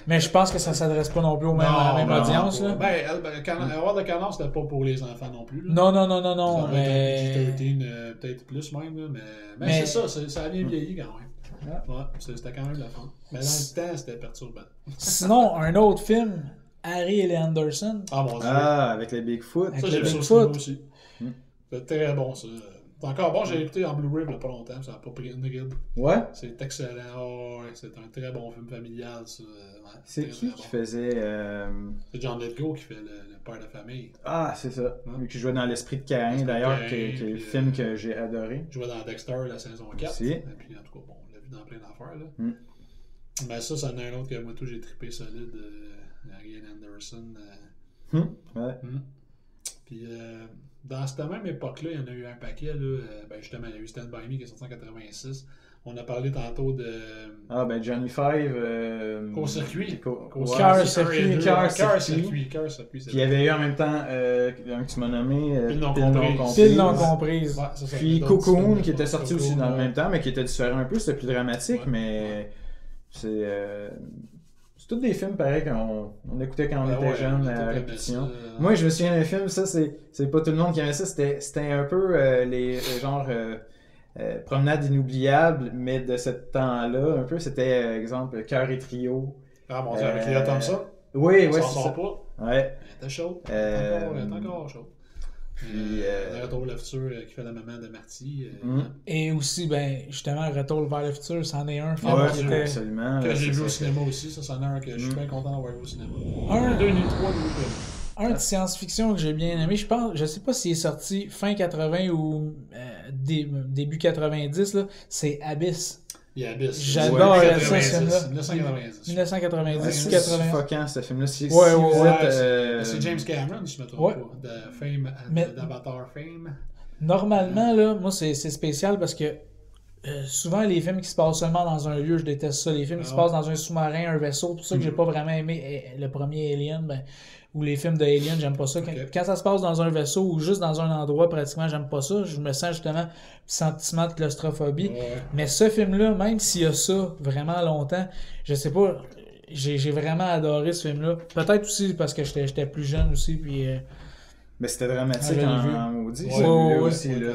Mais je pense que ça s'adresse pas non plus à la même audience. Là. Avoir de canard, c'était pas pour les enfants non plus. Là. Non. Mais... PG-13, peut-être plus même. Là, mais c'est ça a bien vieilli quand même. Ouais, c'était quand même la fin. Mais dans le temps, c'était perturbant. Sinon, un autre film, Harry et les Anderson. Ah mon Dieu. Avec les Bigfoot. Ça, j'ai vu ça aussi. C'était très bon, ça. C'est encore bon, j'ai écouté en Blu-ray il n'y a pas longtemps, ça n'a pas pris une ride. Ouais. C'est excellent. C'est un très bon film familial, ça. C'est qui faisait. C'est John Lithgow qui fait le père de famille. Ah, c'est ça. Lui qui jouait dans L'Esprit de Caïn, d'ailleurs, qui est le film que j'ai adoré. Il jouait dans Dexter, la saison 4. Aussi. Et puis, en tout cas, bon, on l'a vu dans plein d'affaires. Là. Mais ça, c'en est un autre que moi, tout, j'ai trippé solide. Harry Anderson. Ouais. Puis, dans cette même époque-là, il y en a eu un paquet. Là, justement, il y a eu Stand By Me qui est sorti en 86. On a parlé tantôt de... Johnny Five... Court-circuit. Court-circuit. Puis il y avait eu en même temps, un que tu m'as nommé... Pile non comprise. Ouais, puis Cocoon, qui était sorti aussi dans le même temps, mais qui était différent un peu. C'était plus dramatique, mais c'est tous des films pareils qu'on écoutait quand on était jeune à répétition. Moi, je me souviens d'un film, ça, c'est pas tout le monde qui aimait ça. C'était un peu les genres... promenade inoubliable, mais de ce temps-là, un peu, c'était, exemple, Cœur et Trio. Ah mon Dieu, avec Léa Thompson? Oui, c'est ça. Pas. Ouais. Elle était chaude. Elle est encore chaude. Puis, Retour vers le futur qui fait la maman de Marty. Et aussi, justement, Retour vers le futur, c'en est un film qui était... absolument. Que j'ai vu au cinéma aussi, ça, c'en est un que je suis bien content d'avoir vu au cinéma. Un de science-fiction que j'ai bien aimé, je sais pas s'il est sorti fin 80 ou début 90, là, c'est Abyss. The Abyss. J'adore ça, ce film-là. 1990. 1990. C'est suffocant, ce film-là. C'est James Cameron, si je me trompe pas. D'Avatar Fame. Normalement, là, moi, c'est spécial parce que souvent, les films qui se passent seulement dans un lieu, je déteste ça. Les films qui se passent dans un sous-marin, un vaisseau, c'est pour ça que j'ai pas vraiment aimé le premier Alien, ou les films de Alien, j'aime pas ça. Quand ça se passe dans un vaisseau ou juste dans un endroit, pratiquement, j'aime pas ça. Je me sens justement sentiment de claustrophobie. Mais ce film-là, même s'il y a ça vraiment longtemps, je sais pas, j'ai vraiment adoré ce film-là. Peut-être aussi parce que j'étais plus jeune aussi, puis... Mais c'était dramatique en maudit. Aussi, là.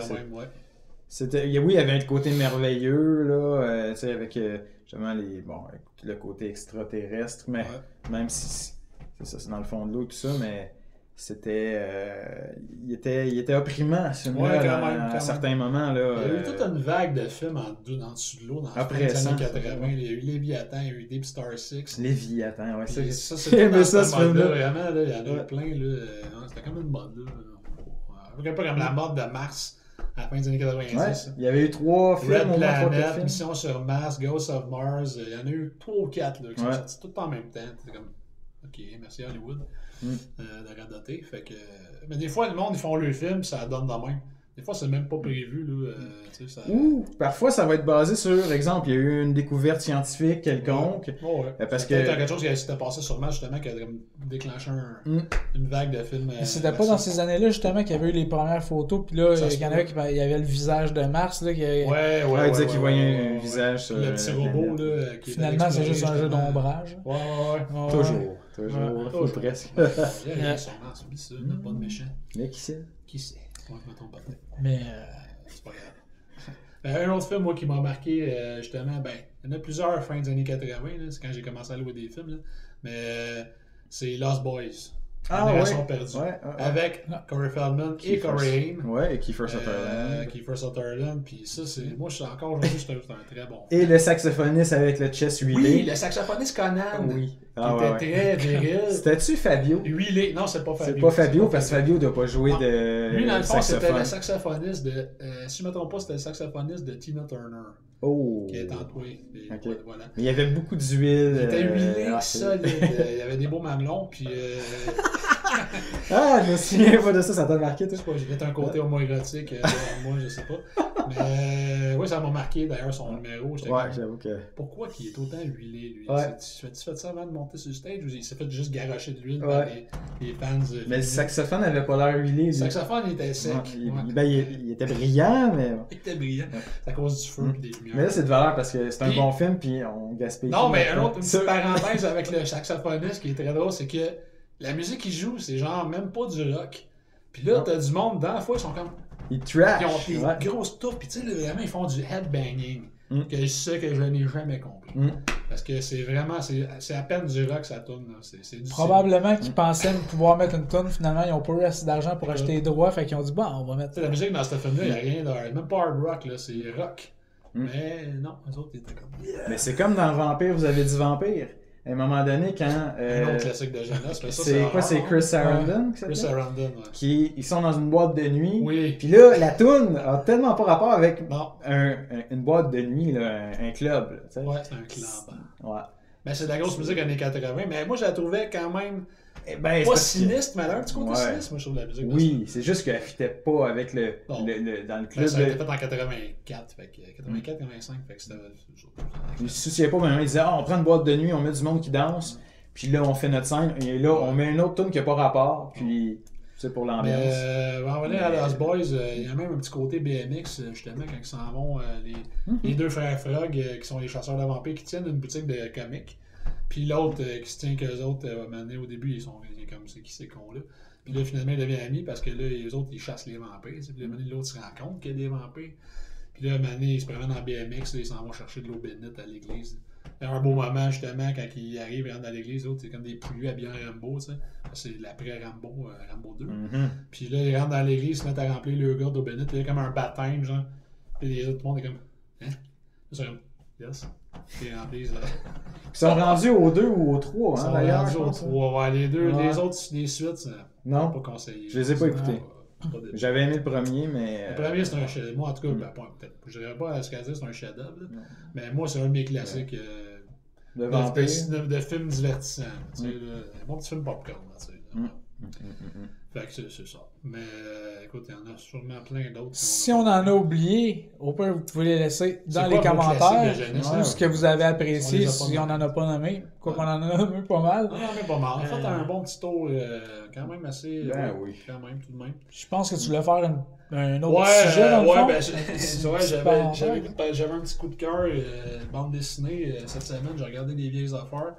C'était, oui, il y avait un côté merveilleux, là, tu sais, avec justement le côté extraterrestre, mais même si c'est dans le fond de l'eau et tout ça, mais c'était... il était opprimant, ce film-là, à certains moments. Là, il y a eu toute une vague de films en dessous de l'eau dans les années 80. Il y a eu Léviathan, il y a eu Deep Star Six. Léviathan, ouais. Ça, c'était dans ce mode-là. Vraiment, là, il y en a plein. Là, c'était comme une mode. Là. Pas comme la mode de Mars. À la fin des années 90. Ouais, il y avait eu 3 films, Red Planet, Mission sur Mars, Ghost of Mars. Il y en a eu 3 ou 4 là, qui sont sortis tout en même temps. C'était comme, ok, merci Hollywood de radoter. Fait que... Mais des fois, le monde, ils font le film, ça donne de même. Des fois, c'est même pas prévu. Là, Ou parfois, ça va être basé sur, exemple, il y a eu une découverte scientifique quelconque. Parce que quelque chose qui s'était passé sur Mars, justement, qui a déclenché une vague de films. C'était pas dans ces années-là, justement, qu'il y avait eu les premières photos. Puis là, il y en avait qui y avait le visage de Mars. Là, il disait qu'il voyait un visage sur le petit robot. Là, qui finalement, c'est juste un jeu d'ombrage. Toujours. Faut presque. Il y a sur Mars, oublie ça, n'a pas de méchant. Mais qui sait? Mais c'est pas grave. Un autre film, moi, qui m'a marqué, justement, il y en a plusieurs fins des années 80, là, c'est quand j'ai commencé à louer des films, là, mais c'est Lost Boys. Génération perdue. Avec Corey Feldman et Corey Haim. Ouais, et Kiefer Sutherland. Kiefer Sutherland, puis ça, c'est. Moi, encore aujourd'hui, c'est un très bon film. Et le saxophoniste avec le chest huilé. Oui, le saxophoniste Conan. Oui. Qui était très viril. C'était-tu Fabio? Huilé. Non, c'est pas Fabio. C'est pas Fabio, parce que Fabio ne doit pas jouer de. Lui, dans le fond, c'était le saxophoniste de. Si je ne me trompe pas, c'était le saxophoniste de Tina Turner. Oh! Qui est entouré. Okay. Voilà. Mais il y avait beaucoup d'huile. Il était huilé, solide. Il y avait des beaux mamelons, puis. Je me souviens pas de ça t'a marqué, toi? Je sais pas, j'ai peut-être un côté homo-érotique moi, je sais pas. Mais oui, ça m'a marqué d'ailleurs son numéro. J'avoue que. Pourquoi il est autant huilé, lui? Tu fais ça avant de monter sur le stage ou il s'est fait juste garocher de l'huile par les fans? Mais le saxophone n'avait pas l'air huilé. Le saxophone, il était sec. Il était brillant, mais. Il était brillant. C'est à cause du feu et des lumières. Mais là, c'est de valeur parce que c'est un bon film, puis on gaspille. Non, mais une petite parenthèse avec le saxophoniste qui est très drôle, c'est que la musique qu'ils jouent, c'est genre même pas du rock. Puis là, t'as du monde dans la fois, ils sont comme. Ils trash. Ils ont des grosses touffes. Puis tu sais, vraiment, ils font du headbanging. Que je sais que je n'ai jamais compris. Parce que c'est vraiment. C'est à peine du rock, ça tourne. C'est du probablement qu'ils pensaient pouvoir mettre une tonne. Finalement, ils n'ont pas eu assez d'argent pour acheter les droits. Fait qu'ils ont dit, bon, on va mettre. La musique dans ce film-là, il n'y a rien de. Même pas hard rock, là. C'est rock. Mais non, eux autres, ils étaient comme. Mais c'est comme dans Vampire, vous avez dit Vampire. À un moment donné, quand. Un autre classique de jeunesse. C'est quoi, c'est Chris Sarandon? Chris Sarandon, Ils sont dans une boîte de nuit. Oui. Puis là, la toune a tellement pas rapport avec une boîte de nuit, là, un club. C'est un club. Ouais. Ben, c'est de la grosse musique années 80, mais moi, je la trouvais quand même. Pas sinistre, mais elle a un petit côté sinistre, moi, je trouve, de la musique. Oui, c'est juste qu'elle fitait pas avec dans le club. Ça a été fait en 84, fait que 84, 85, fait que c'était. Je me souciais pas, mais il disait, on prend une boîte de nuit, on met du monde qui danse, puis là, on fait notre scène, et là, on met une autre tune qui n'a pas rapport, puis c'est pour l'ambiance. On va revenir à Lost Boys, il y a même un petit côté BMX, justement, quand ils s'en vont, les deux frères Frog, qui sont les chasseurs de vampires, qui tiennent une boutique de comics. Puis l'autre qui se tient qu'eux autres, au début, ils sont comme c'est qui ces cons-là. Puis là, finalement, ils deviennent amis parce que là, les autres, ils chassent les vampires. Puis là, l'autre se rend compte qu'il y a des vampires. Puis là, ils se promènent en BMX, là, ils s'en vont chercher de l'eau bénite à l'église. Il y a un beau moment, justement, quand ils arrivent et rentrent dans l'église, l'autre, c'est comme des poulus habillés en Rambo, tu sais. C'est l'après-Rambo, Rambo 2. Puis là, ils rentrent dans l'église, ils se mettent à remplir le gars d'eau bénite. Il y a comme un baptême, genre. Puis les autres, tout le monde est comme, hein? C'est comme, yes. Ils remplissent, là. Ils sont rendus au 2 ou au 3, hein, d'ailleurs. Ils sont rendus au 3, ouais. Les deux, les autres, les suites, c'est pas conseillé. Je les ai pas écoutés. J'avais aimé le premier, mais... Le premier, c'est un chef-d'œuvre. Moi, en tout cas, peut-être. Je dirais pas à ce qu'à dire, c'est un chef-d'œuvre. Mais moi, c'est un de mes classiques de films divertissants. Un bon petit film popcorn. Fait que c'est ça. Mais écoute, il y en a sûrement plein d'autres. Si on en a oublié, au pire, vous pouvez les laisser dans les commentaires. Ce que vous avez apprécié, si on n'en a pas nommé. Quoi qu'on en a nommé pas mal. On en a pas mal. En fait, un bon petit tour quand même assez. Oui. Quand même, tout de même. Je pense que tu voulais faire un autre sujet dans le fond. J'avais un petit coup de cœur, bande dessinée. Cette semaine, j'ai regardé des vieilles affaires.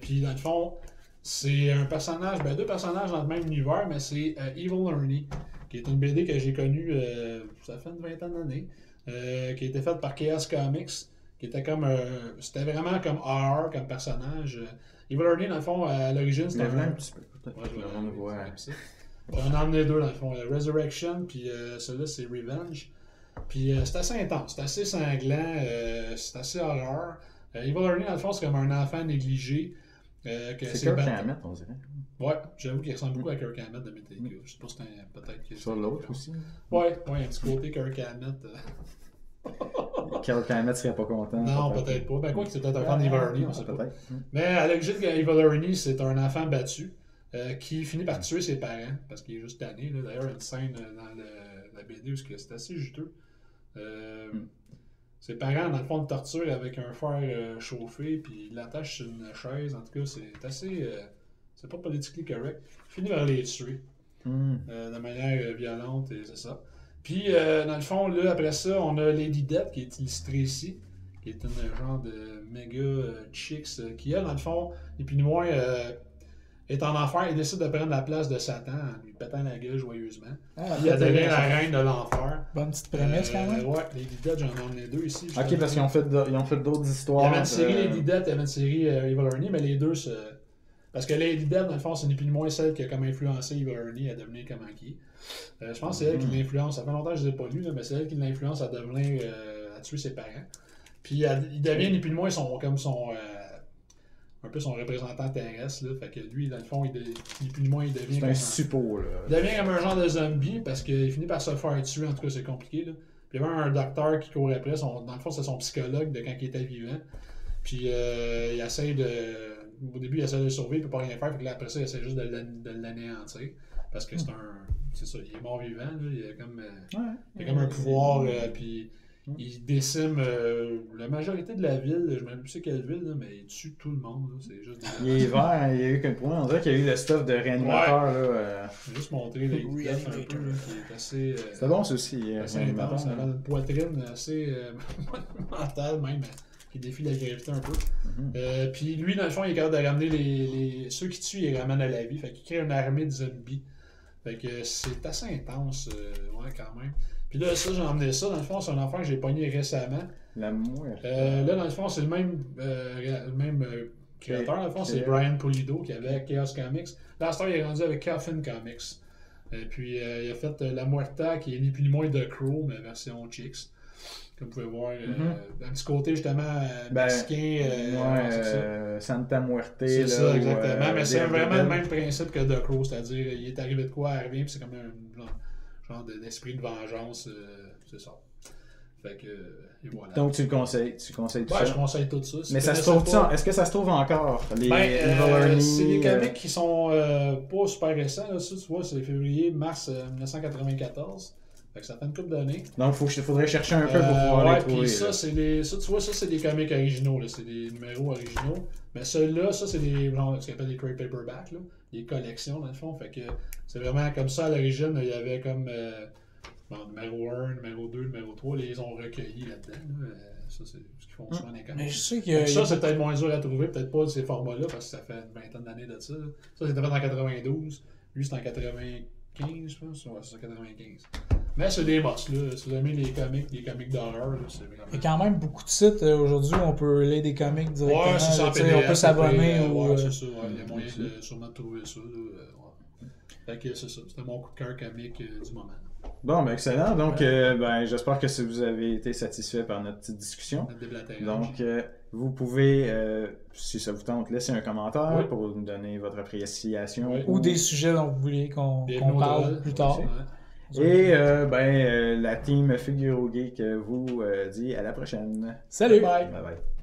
Puis dans le fond, c'est un personnage, deux personnages dans le même univers, mais c'est Evil Ernie, qui est une BD que j'ai connue, ça fait une vingtaine d'années, qui a été faite par Chaos Comics, qui était c'était vraiment comme horror comme personnage. Evil Ernie, dans le fond, à l'origine, c'était un petit peu, peut-être. J'en ai emmené deux, dans le fond, Resurrection, puis celui-là, c'est Revenge. Puis c'est assez intense, c'est assez sanglant, c'est assez horreur. Evil Ernie, dans le fond, c'est comme un enfant négligé. C'est Kirk Hammett, on dirait. Ouais, j'avoue qu'il ressemble beaucoup à Kirk Hammett de Metallica. Je sais pas si c'est peut-être que sur l'autre aussi. Ouais, un petit côté Kirk Hammett. Kirk Hammett serait pas content. Non, peut-être pas. Ben quoi que c'est peut-être un fan d'Evil Ernie, on sait pas. Mais à l'origine, Evil Ernie, c'est un enfant battu qui finit par tuer ses parents parce qu'il est juste tanné. D'ailleurs, il y a une scène dans la BD où c'est assez juteux. Ses parents, dans le fond, de torture avec un fer chauffé, puis il l'attache sur une chaise. En tout cas, c'est assez. C'est pas politiquement correct. Il finit par les tuer de manière violente, et c'est ça. Puis, dans le fond, là, après ça, on a Lady Death qui est illustrée ici, qui est une genre de méga chicks qui, elle, dans le fond, et puis moins, est en enfer et décide de prendre la place de Satan en lui pétant la gueule joyeusement. Puis elle devient la reine de l'enfer. Bonne petite prémisse quand même. Ouais, Lady Death, j'en ai emmené deux ici. Ok, parce qu'ils ont fait d'autres histoires. Il y avait une série Lady Death, il y avait une série Evil Ernie, mais les deux se. Parce que Lady Death, dans le fond, c'est ni plus ni moins celle qui a comme influencé Evil Ernie à devenir comme qui. Je pense que c'est elle qui l'influence. Ça fait longtemps que je ne les ai pas lus, mais c'est elle qui l'influence à devenir. À tuer ses parents. Puis il devient ni plus ni moins un peu son représentant terrestre, là. Fait que lui, dans le fond, ni plus ni moins, il devient. C'est un suppôt, là. Il devient comme un genre de zombie parce qu'il finit par se faire tuer. En tout cas, c'est compliqué, là. Puis il y avait un docteur qui courait après. Dans le fond, c'est son psychologue de quand il était vivant. Puis il essaie de. Au début, il essaie de le sauver, il peut pas rien faire. Fait que là, après ça, il essaie juste de l'anéantir. Parce que c'est un. C'est ça, il est mort vivant, là. Il a comme un pouvoir. Puis il décime la majorité de la ville. Je ne sais même plus c'est quelle ville, là, mais il tue tout le monde. Là. C'est juste il est vert, il y a eu qu'un point. On dirait qu'il y a eu le stuff de réanimateur. Là, juste montrer les deaths un peu, là, qui est assez. C'est bon, ça aussi. Ça a une poitrine assez mentale, même. Qui défie la gravité un peu. Puis lui, dans le fond, il est capable de ramener ceux qui tuent, il les ramène à la vie. Fait qu'il crée une armée de zombies. Fait que c'est assez intense, ouais, quand même. Puis là, ça, j'ai emmené ça. Dans le fond, c'est un enfant que j'ai pogné récemment. La mouette. Là, dans le fond, c'est le même créateur. Dans le fond, c'est Brian Pulido qui avait Chaos Comics. Là, il est rendu avec Coffin Comics. Puis il a fait La Muerta, qui est ni plus ni moins de Crow, mais version Chicks. Comme vous pouvez voir, un petit côté justement mexicain. Santa Muerte. C'est ça, exactement. Mais c'est vraiment le même principe que The Crow, c'est-à-dire il est arrivé de quoi, elle revient, puis c'est comme un genre d'esprit de vengeance. C'est ça. Fait que, et voilà. Donc tu le conseilles, tout ça? Je conseille tout ça. Mais ça se trouve est-ce que ça se trouve encore? C'est des comics qui sont pas super récents. Là. Ça, tu vois, c'est février-mars 1994. Fait que ça fait une couple d'années. Donc, il faudrait chercher un peu pour pouvoir les trouver. Puis ça, tu vois, ça, c'est des comics originaux. C'est des numéros originaux. Mais ceux-là, ça, c'est des ce qu'on appelle des trade paperbacks. Des collections, dans le fond. Fait que c'est vraiment comme ça, à l'origine, il y avait comme numéro 1, numéro 2, numéro 3. Les ont recueillis là-dedans. Ça, c'est ce qu'ils font souvent dans les comics. Mais je sais que ça, c'est peut-être moins dur à trouver. Peut-être pas de ces formats-là, parce que ça fait une vingtaine d'années de ça. Ça, c'était fait en 92. Lui, c'est en 95, je pense. Ouais, c'est ça, 95. Mais c'est des mosses, là. Si vous aimez les comics d'horreur, là, c'est vraiment. Il y a quand même beaucoup de sites aujourd'hui où on peut lire des comics directement. Ouais, c'est ça, on peut s'abonner. C'est ça, il y a moyen de sûrement de trouver ça. Fait que c'est ça. C'était mon coup de cœur comique du moment. Bon, ben excellent. Donc, ben, j'espère que vous avez été satisfait par notre petite discussion. Donc, vous pouvez, si ça vous tente, laisser un commentaire pour nous donner votre appréciation. Ou des sujets dont vous voulez qu'on parle plus tard. Et la team Figure Geek vous dit à la prochaine. Salut! Bye! Bye bye.